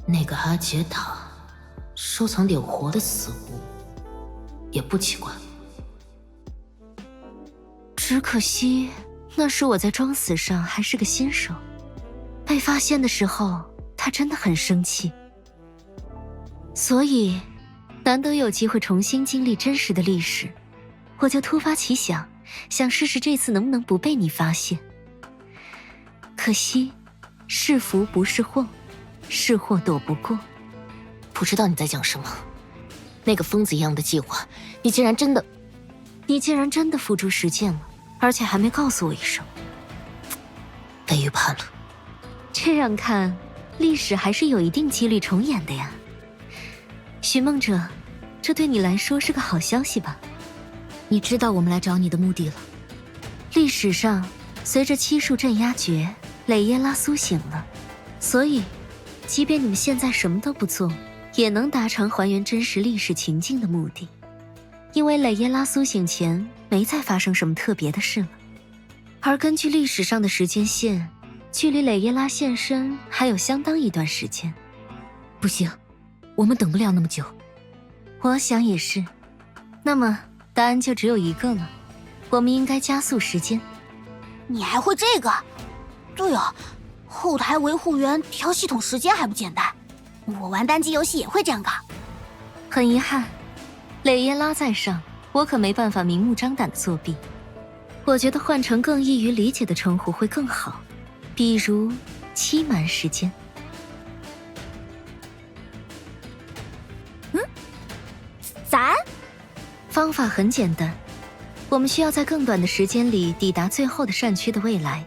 那个阿杰塔收藏点活的死物，也不奇怪。只可惜，那时我在装死上还是个新手，被发现的时候，他真的很生气。所以，难得有机会重新经历真实的历史，我就突发奇想，想试试这次能不能不被你发现。可惜，是福不是祸，是祸躲不过。不知道你在讲什么？那个疯子一样的计划，你竟然真的付诸实践了，而且还没告诉我一声。被预判了。这样看，历史还是有一定几率重演的呀。寻梦者，这对你来说是个好消息吧？你知道我们来找你的目的了。历史上，随着七术镇压诀，蕾耶拉苏醒了，所以，即便你们现在什么都不做，也能达成还原真实历史情境的目的。因为蕾耶拉苏醒前没再发生什么特别的事了，而根据历史上的时间线，距离蕾耶拉现身还有相当一段时间。不行，我们等不了那么久。我想也是。那么答案就只有一个了，我们应该加速时间。你还会这个？对哦，后台维护员调系统时间还不简单，我玩单机游戏也会这样搞。很遗憾，蕾耶拉在上，我可没办法明目张胆的作弊。我觉得换成更易于理解的称呼会更好，比如期满时间。咱方法很简单，我们需要在更短的时间里抵达最后的善区的未来，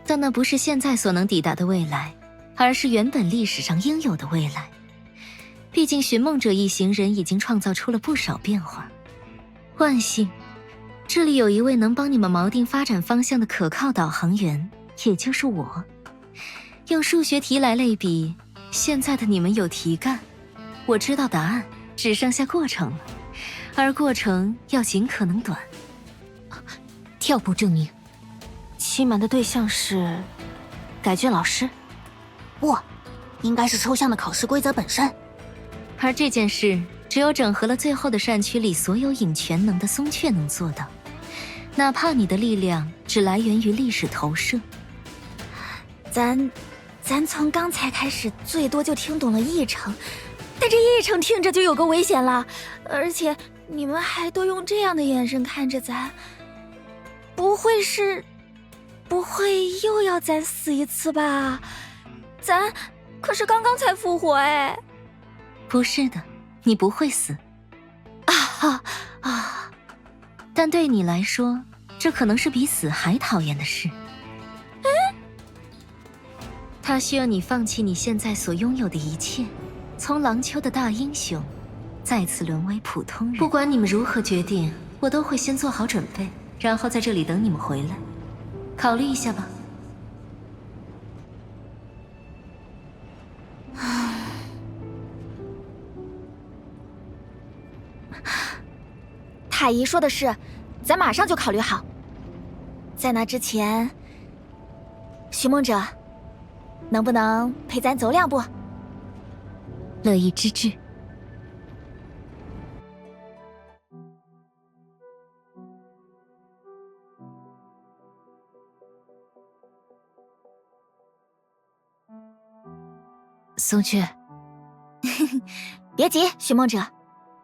但那不是现在所能抵达的未来，而是原本历史上应有的未来。毕竟寻梦者一行人已经创造出了不少变化。万幸，这里有一位能帮你们锚定发展方向的可靠导航员，也就是我。用数学题来类比，现在的你们有题干，我知道答案，只剩下过程了，而过程要尽可能短。跳步证明，期满的对象是改卷老师？不，应该是抽象的考试规则本身。而这件事只有整合了最后的善区里所有隐全能的松雀能做到，哪怕你的力量只来源于历史投射。咱从刚才开始最多就听懂了1成，但这1成听着就有个危险了，而且你们还都用这样的眼神看着咱，不会又要咱死一次吧？咱可是刚刚才复活哎。不是的，你不会死。但对你来说，这可能是比死还讨厌的事。它需要你放弃你现在所拥有的一切，从狼丘的大英雄，再次沦为普通人。不管你们如何决定，我都会先做好准备，然后在这里等你们回来。考虑一下吧。太医说的是，咱马上就考虑好。在那之前，寻梦者，能不能陪咱走2步？乐意之至。松雀，别急，寻梦者，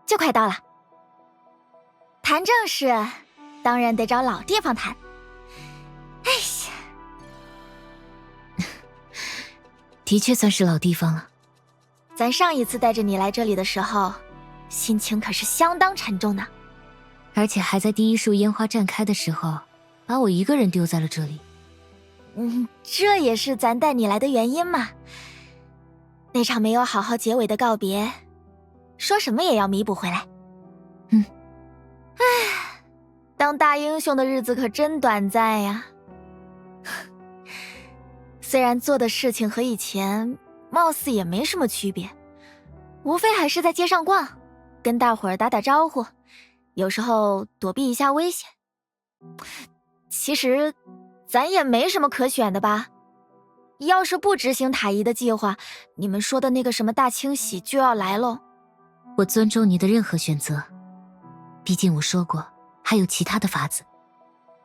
就快到了。谈正事，当然得找老地方谈。哎呀，的确算是老地方了。咱上一次带着你来这里的时候，心情可是相当沉重的。而且还在第1束烟花绽开的时候，把我一个人丢在了这里。这也是咱带你来的原因嘛。那场没有好好结尾的告别，说什么也要弥补回来。当大英雄的日子可真短暂呀。虽然做的事情和以前貌似也没什么区别，无非还是在街上逛，跟大伙儿打打招呼，有时候躲避一下危险。其实咱也没什么可选的吧。要是不执行塔医的计划，你们说的那个什么大清洗就要来喽。我尊重你的任何选择，毕竟我说过还有其他的法子。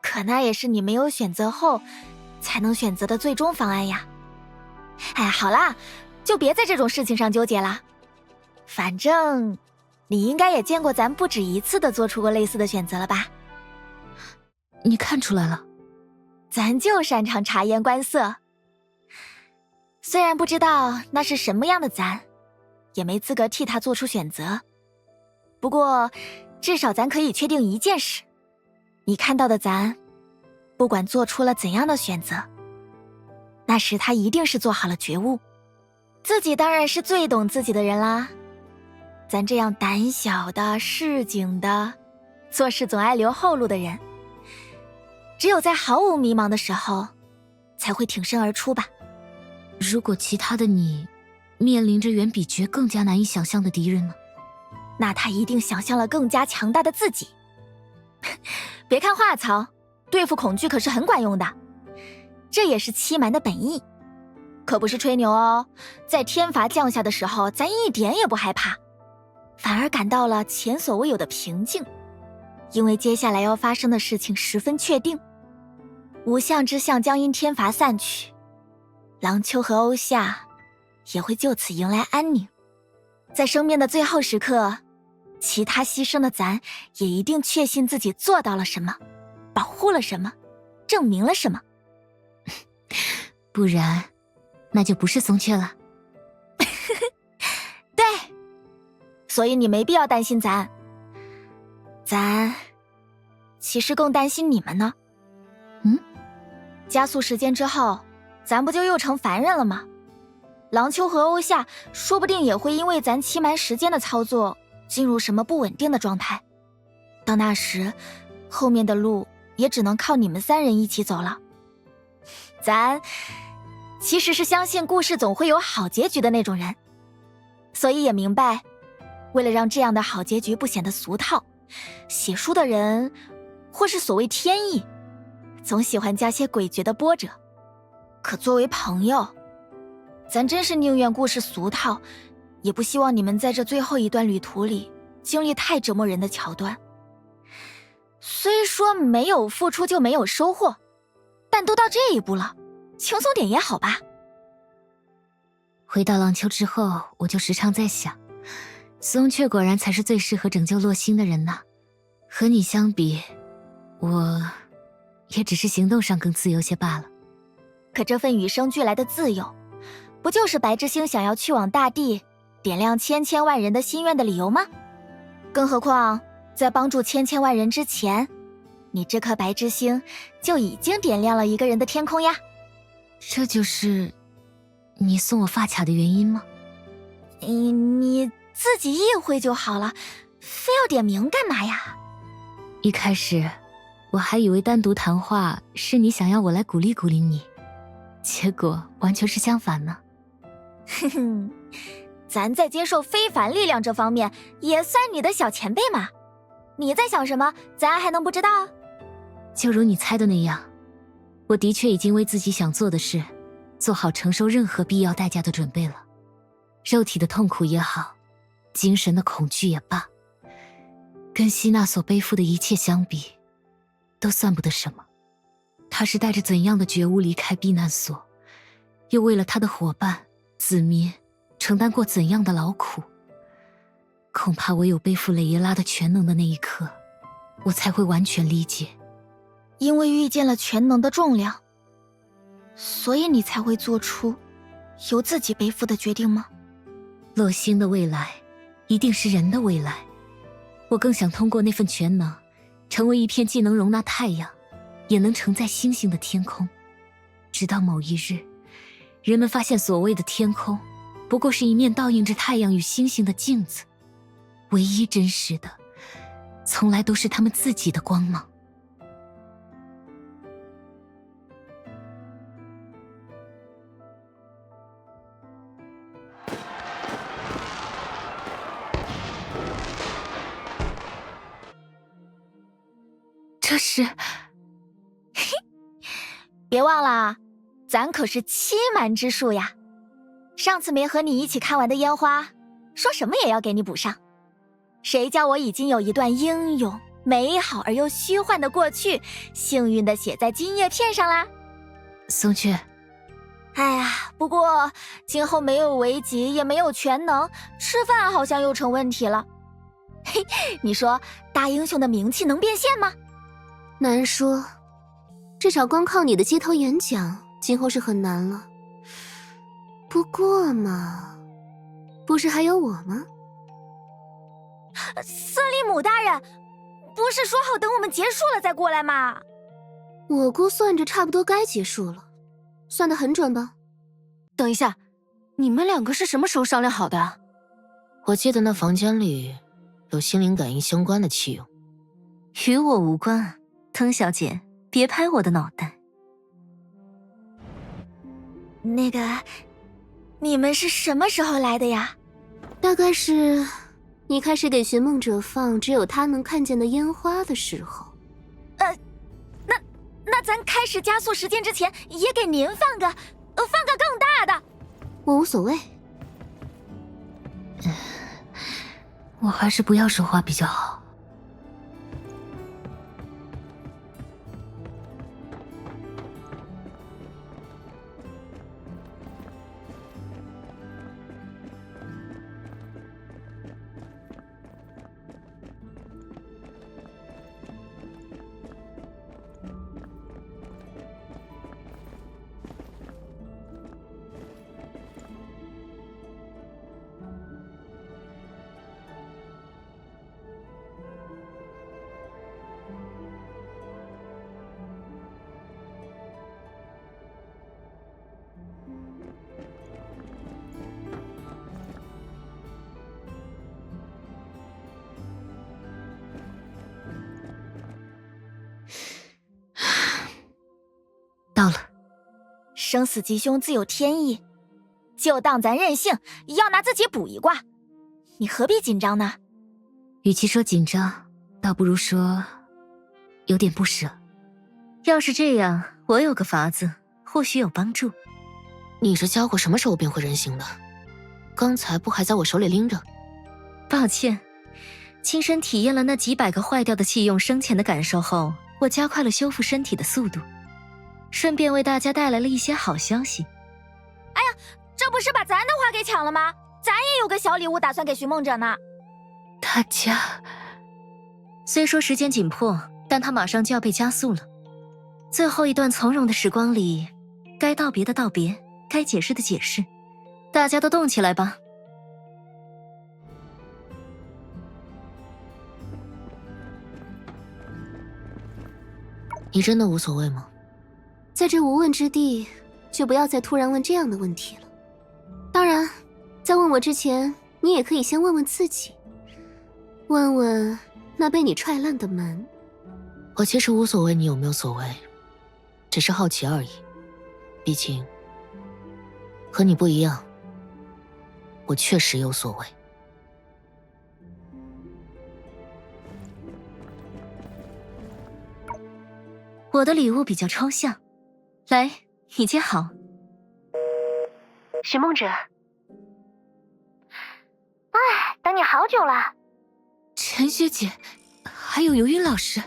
可那也是你没有选择后才能选择的最终方案呀。哎，好啦，就别在这种事情上纠结啦。反正你应该也见过咱不止一次的做出过类似的选择了吧？你看出来了，咱就擅长察言观色。虽然不知道那是什么样的咱，也没资格替他做出选择，不过至少咱可以确定一件事，你看到的咱，不管做出了怎样的选择，那时他一定是做好了觉悟，自己当然是最懂自己的人啦。咱这样胆小的、市井的，做事总爱留后路的人，只有在毫无迷茫的时候，才会挺身而出吧。如果其他的你面临着远比绝更加难以想象的敌人呢？那他一定想象了更加强大的自己。别看话糙，对付恐惧可是很管用的，这也是欺瞒的本意，可不是吹牛哦。在天罚降下的时候，咱一点也不害怕，反而感到了前所未有的平静，因为接下来要发生的事情十分确定。无相之象将因天罚散去，郎秋和欧夏也会就此迎来安宁。在生命的最后时刻，其他牺牲的咱也一定确信自己做到了什么，保护了什么，证明了什么。不然那就不是松雀了。对，所以你没必要担心咱其实更担心你们呢。加速时间之后，咱不就又成凡人了吗？郎秋和欧夏说不定也会因为咱欺瞒时间的操作进入什么不稳定的状态，到那时后面的路也只能靠你们3人一起走了。咱其实是相信故事总会有好结局的那种人，所以也明白，为了让这样的好结局不显得俗套，写书的人或是所谓天意，总喜欢加些诡谲的波折。可作为朋友，咱真是宁愿故事俗套，也不希望你们在这最后一段旅途里经历太折磨人的桥段。虽说没有付出就没有收获，但都到这一步了，轻松点也好吧。回到廊丘之后，我就时常在想，松雀果然才是最适合拯救洛星的人呐。和你相比，我也只是行动上更自由些罢了。可这份与生俱来的自由，不就是白之星想要去往大地，点亮千千万人的心愿的理由吗？更何况在帮助千千万人之前，你这颗白之星就已经点亮了一个人的天空呀。这就是你送我发卡的原因吗？你自己意会就好了，非要点名干嘛呀？一开始我还以为单独谈话是你想要我来鼓励鼓励你，结果完全是相反呢。哼哼，咱在接受非凡力量这方面也算你的小前辈嘛。你在想什么，咱还能不知道？就如你猜的那样，我的确已经为自己想做的事做好承受任何必要代价的准备了。肉体的痛苦也好，精神的恐惧也罢，跟希娜所背负的一切相比，都算不得什么。她是带着怎样的觉悟离开避难所，又为了她的伙伴子民承担过怎样的劳苦。恐怕唯有背负雷耶拉的全能的那一刻，我才会完全理解。因为遇见了全能的重量，所以你才会做出由自己背负的决定吗？洛星的未来一定是人的未来，我更想通过那份全能，成为一片既能容纳太阳也能承载星星的天空。直到某一日，人们发现所谓的天空不过是一面倒映着太阳与星星的镜子，唯一真实的从来都是他们自己的光芒。这是别忘了，咱可是欺瞒之术呀。上次没和你一起看完的烟花，说什么也要给你补上。谁叫我已经有一段英勇美好而又虚幻的过去，幸运地写在金叶片上啦。松雀，哎呀，不过今后没有危急，也没有全能，吃饭好像又成问题了。嘿，你说大英雄的名气能变现吗？难说，至少光靠你的街头演讲，今后是很难了。不过嘛，不是还有我吗？瑟利姆大人，不是说好等我们结束了再过来吗？我估算着差不多该结束了，算得很准吧？等一下，你们两个是什么时候商量好的？我记得那房间里有心灵感应相关的器用。与我无关，滕小姐，别拍我的脑袋。那个，你们是什么时候来的呀？大概是你开始给寻梦者放只有他能看见的烟花的时候。那咱开始加速时间之前，也给您放个更大的。我无所谓。我还是不要说话比较好。到了。生死吉凶自有天意，就当咱任性，要拿自己补一卦。你何必紧张呢？与其说紧张，倒不如说有点不舍。要是这样，我有个法子，或许有帮助。你这家伙什么时候变回人形的？刚才不还在我手里拎着？抱歉，亲身体验了那几百个坏掉的器用生前的感受后，我加快了修复身体的速度，顺便为大家带来了一些好消息。哎呀，这不是把咱的话给抢了吗？咱也有个小礼物打算给寻梦者呢。大家虽说时间紧迫，但他马上就要被加速了。最后一段从容的时光里，该道别的道别，该解释的解释，大家都动起来吧。你真的无所谓吗？在这无问之地，就不要再突然问这样的问题了。当然，在问我之前，你也可以先问问自己，问问那被你踹烂的门。我其实无所谓你有没有所谓，只是好奇而已。毕竟和你不一样，我确实有所谓。我的礼物比较抽象，来，你接好。寻梦者，等你好久了。陈学姐，还有游云老师。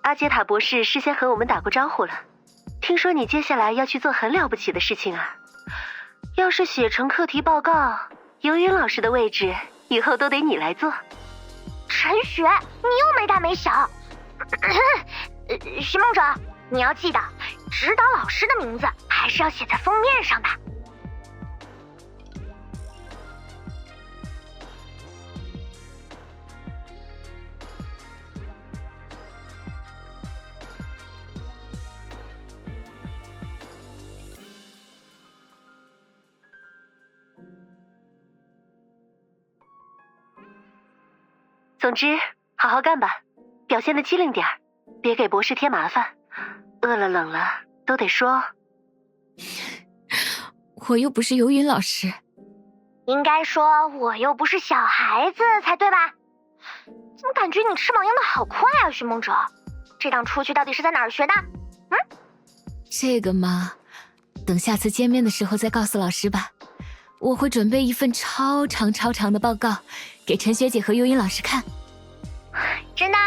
阿杰塔博士事先和我们打过招呼了，听说你接下来要去做很了不起的事情啊。要是写成课题报告，游云老师的位置以后都得你来做。陈雪，你又没大没小。寻梦者，你要记得，指导老师的名字还是要写在封面上的。总之，好好干吧，表现得机灵点儿，别给博士添麻烦。饿了冷了都得说。我又不是游云老师。应该说我又不是小孩子才对吧？怎么感觉你翅膀硬得好快啊，寻梦者？这趟出去到底是在哪儿学的？这个嘛，等下次见面的时候再告诉老师吧。我会准备一份超长的报告，给陈学姐和游云老师看。真的？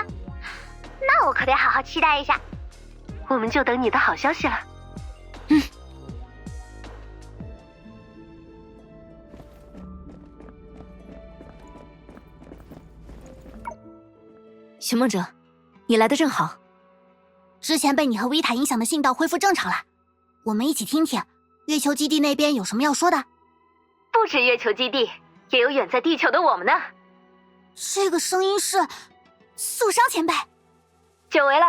那我可得好好期待一下。我们就等你的好消息了。寻梦者，你来的正好。之前被你和维塔影响的信道恢复正常了，我们一起听听月球基地那边有什么要说的。不止月球基地，也有远在地球的我们呢。这个声音是素商前辈。久违了，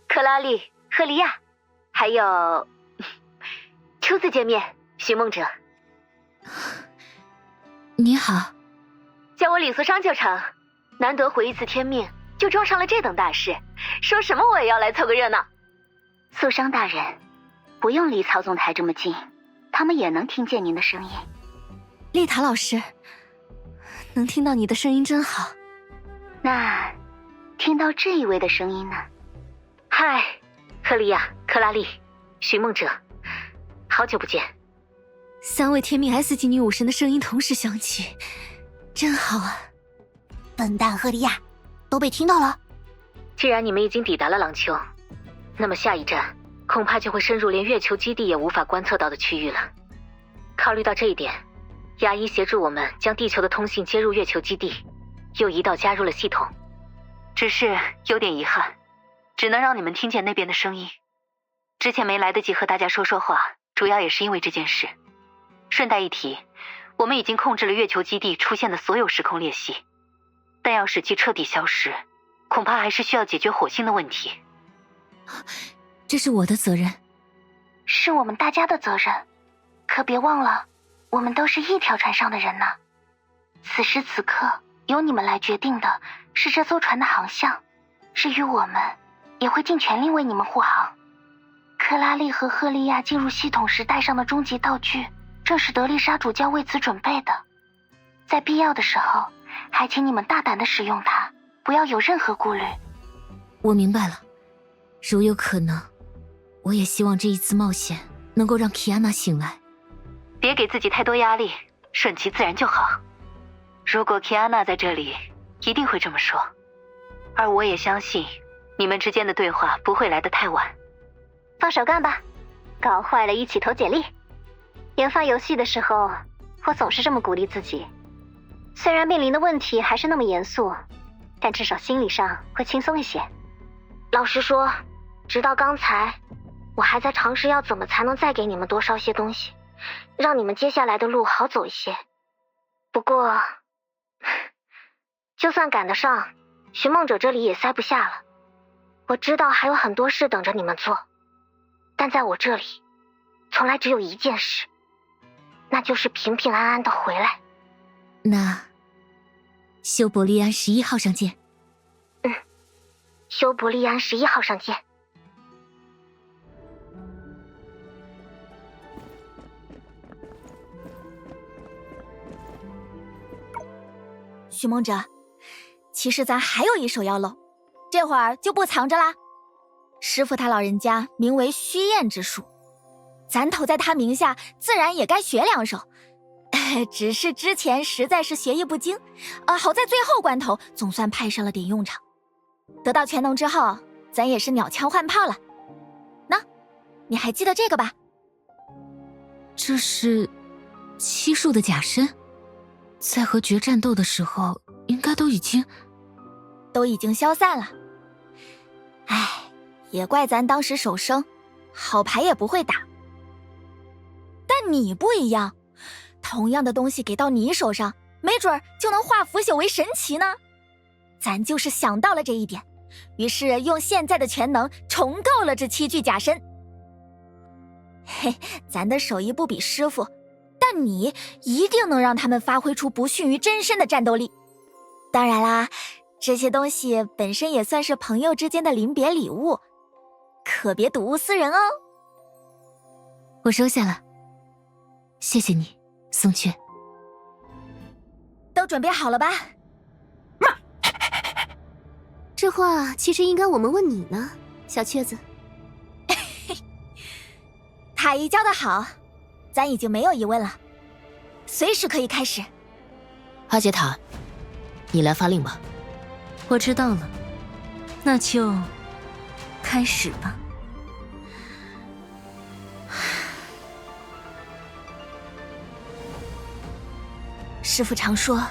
克拉丽、赫利亚，还有初次见面，寻梦者。你好，叫我李素商就成。难得回一次天命，就撞上了这等大事，说什么我也要来凑个热闹。素商大人，不用离曹总台这么近，他们也能听见您的声音。丽塔老师，能听到你的声音真好。那听到这一位的声音呢？嗨，赫利亚、克拉丽、寻梦者，好久不见。3位天命 S 级女武神的声音同时响起，真好啊！笨蛋赫利亚，都被听到了。既然你们已经抵达了朗丘，那么下一站恐怕就会深入连月球基地也无法观测到的区域了。考虑到这一点，雅伊协助我们将地球的通信接入月球基地，又一道加入了系统。只是有点遗憾，只能让你们听见那边的声音。之前没来得及和大家说话，主要也是因为这件事。顺带一提，我们已经控制了月球基地出现的所有时空裂隙，但要使其彻底消失，恐怕还是需要解决火星的问题。这是我的责任，是我们大家的责任。可别忘了，我们都是一条船上的人呢。此时此刻，由你们来决定的是这艘船的航向。至于我们，也会尽全力为你们护航。克拉丽和赫利亚进入系统时带上的终极道具，正是德丽莎主教为此准备的。在必要的时候，还请你们大胆地使用它，不要有任何顾虑。我明白了，如有可能，我也希望这一次冒险能够让奇安娜醒来。别给自己太多压力，顺其自然就好。如果奇安娜在这里，一定会这么说。而我也相信，你们之间的对话不会来得太晚。放手干吧，搞坏了一起投简历。研发游戏的时候，我总是这么鼓励自己。虽然面临的问题还是那么严肃，但至少心理上会轻松一些。老实说，直到刚才，我还在尝试要怎么才能再给你们多烧些东西，让你们接下来的路好走一些。不过，就算赶得上，寻梦者这里也塞不下了。我知道还有很多事等着你们做，但在我这里，从来只有一件事，那就是平平安安的回来。那，修伯利安11号上见。修伯利安11号上见。寻梦者，其实咱还有一手要露，这会儿就不藏着啦。师傅他老人家名为虚焰之术，咱投在他名下，自然也该学2手。只是之前实在是学艺不精，好在最后关头总算派上了点用场。得到全能之后，咱也是鸟枪换炮了。那，你还记得这个吧？这是七术的假身，在和决战斗的时候，应该都已经消散了。唉，也怪咱当时手生，好牌也不会打。但你不一样，同样的东西给到你手上，没准就能化腐朽为神奇呢。咱就是想到了这一点，于是用现在的全能重构了这7具假身。嘿，咱的手艺不比师傅，但你一定能让他们发挥出不逊于真身的战斗力。当然啦，这些东西本身也算是朋友之间的临别礼物，可别睹物思人哦。我收下了，谢谢你，宋雀。都准备好了吧？这话其实应该我们问你呢，小雀子。塔一教的好，咱已经没有疑问了，随时可以开始。阿杰塔，你来发令吧。我知道了，那就开始吧。师父常说，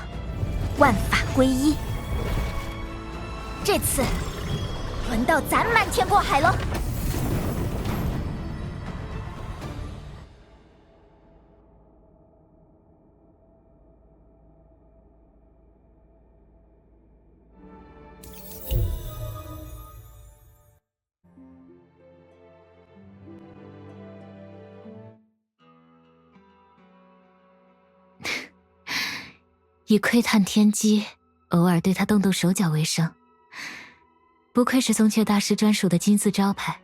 万法归一。这次轮到咱瞒天过海了。以窥探天机，偶尔对他动动手脚为生。不愧是宗阙大师专属的金字招牌。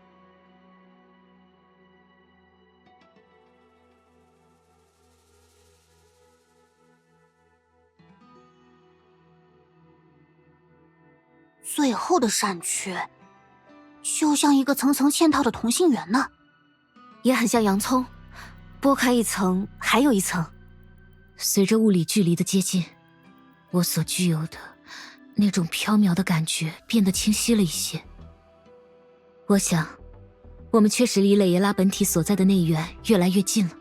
最后的闪缺，就像一个层层嵌套的同心圆呢。也很像洋葱，剥开一层还有一层。随着物理距离的接近，我所具有的那种飘渺的感觉变得清晰了一些。我想，我们确实离蕾耶拉本体所在的内源越来越近了。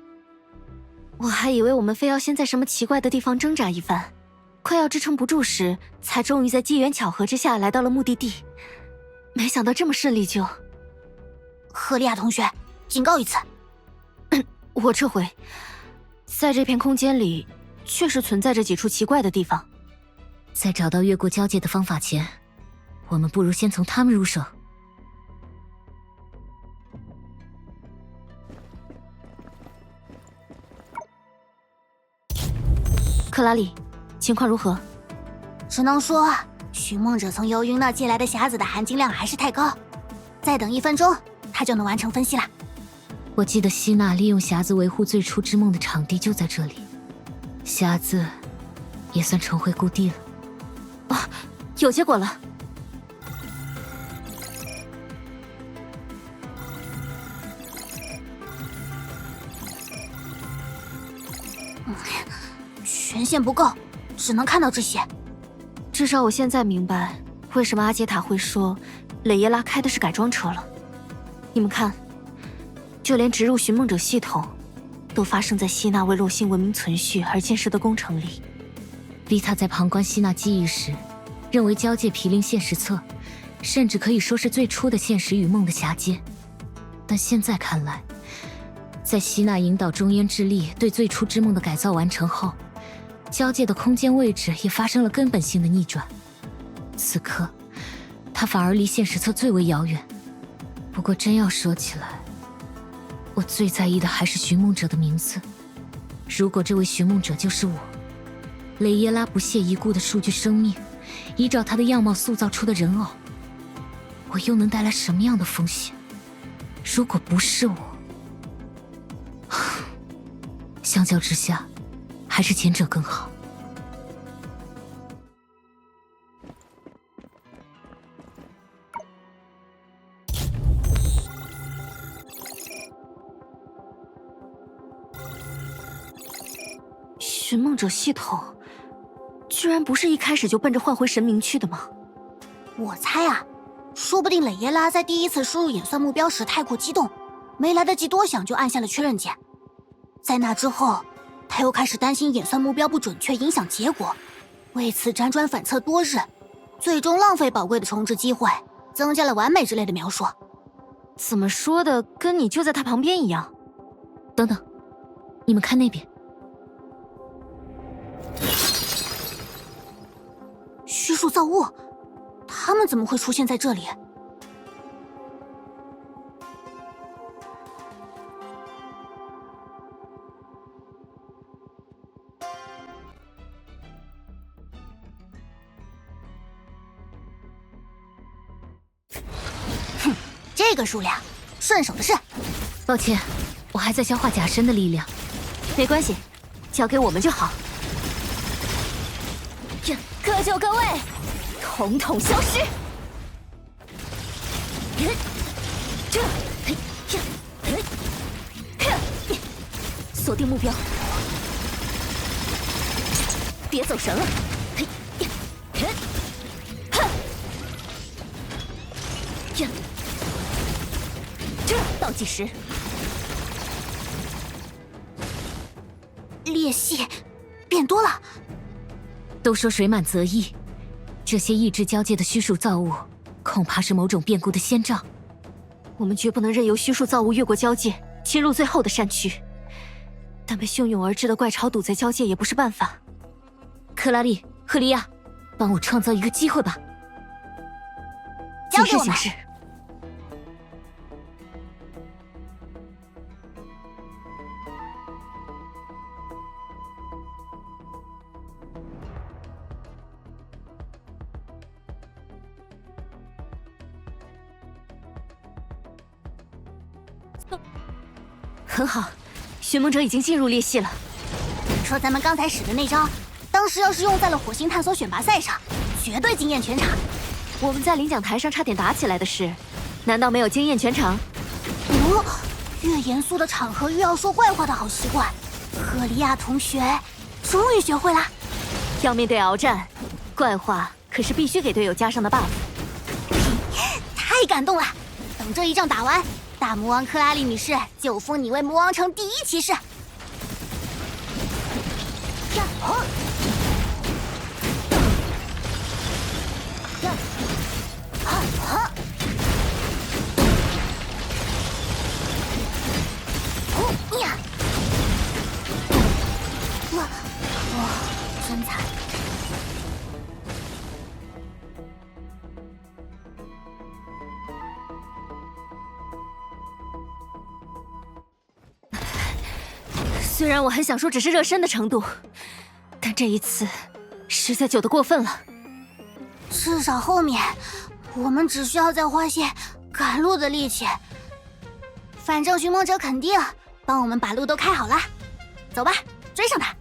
我还以为我们非要先在什么奇怪的地方挣扎一番，快要支撑不住时，才终于在机缘巧合之下来到了目的地。没想到这么顺利就……赫利亚同学，警告一次，我撤回。在这片空间里，确实存在着几处奇怪的地方。在找到越过交界的方法前，我们不如先从他们入手。克拉里，情况如何？只能说寻梦者从游云那借来的匣子的含金量还是太高，再等1分钟，他就能完成分析了。我记得希娜利用匣子维护最初之梦的场地就在这里，匣子也算重回故地了。啊，有结果了！权限不够，只能看到这些。至少我现在明白为什么阿杰塔会说蕾耶拉开的是改装车了。你们看，就连植入寻梦者系统，都发生在希娜为洛星文明存续而建设的工程里。丽塔在旁观希娜记忆时，认为交界毗邻现实侧，甚至可以说是最初的现实与梦的衔接。但现在看来，在希娜引导中渊之力对最初之梦的改造完成后，交界的空间位置也发生了根本性的逆转。此刻，它反而离现实侧最为遥远。不过真要说起来，我最在意的还是寻梦者的名字。如果这位寻梦者就是我，蕾耶拉不屑一顾的数据生命，依照他的样貌塑造出的人偶，我又能带来什么样的风险？如果不是我，相较之下，还是前者更好。寻梦者系统居然不是一开始就奔着换回神明去的吗？我猜啊，说不定蕾耶拉在第一次输入演算目标时太过激动，没来得及多想就按下了确认键。在那之后，他又开始担心演算目标不准确影响结果，为此辗转反侧多日，最终浪费宝贵的重置机会，增加了完美之类的描述。怎么说的跟你就在他旁边一样？等等，你们看那边。虚数造物，他们怎么会出现在这里？哼，这个数量，顺手的事。抱歉，我还在消化假身的力量。没关系，交给我们就好。各就各位，统统消失！锁定目标，别走神了！倒计时，裂隙变多了。都说水满则溢，这些意志交界的虚数造物，恐怕是某种变故的先兆。我们绝不能任由虚数造物越过交界，侵入最后的山区。但被汹涌而至的怪潮堵在交界也不是办法。克拉丽、赫利亚，帮我创造一个机会吧。交给我们。很好，寻梦者已经进入裂隙了。说咱们刚才使的那招，当时要是用在了火星探索选拔赛上，绝对惊艳全场。我们在领奖台上差点打起来的事，难道没有惊艳全场？哦，越严肃的场合越要说怪话的好习惯，赫利亚同学终于学会了。要面对鏖战，怪话可是必须给队友加上的 buff。太感动了！等这一仗打完，大魔王克拉丽女士就封你为魔王城第1骑士。哇，真惨！虽然我很想说只是热身的程度，但这一次实在久得过分了。至少后面我们只需要再花些赶路的力气。反正寻梦者肯定帮我们把路都开好了。走吧，追上他。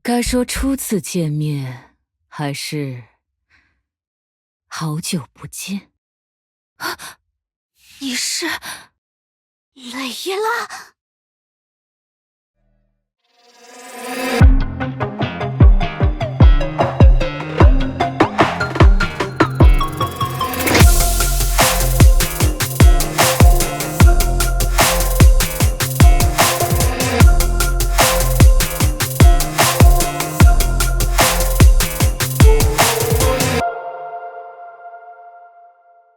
该说初次见面，还是好久不见？你是蕾拉？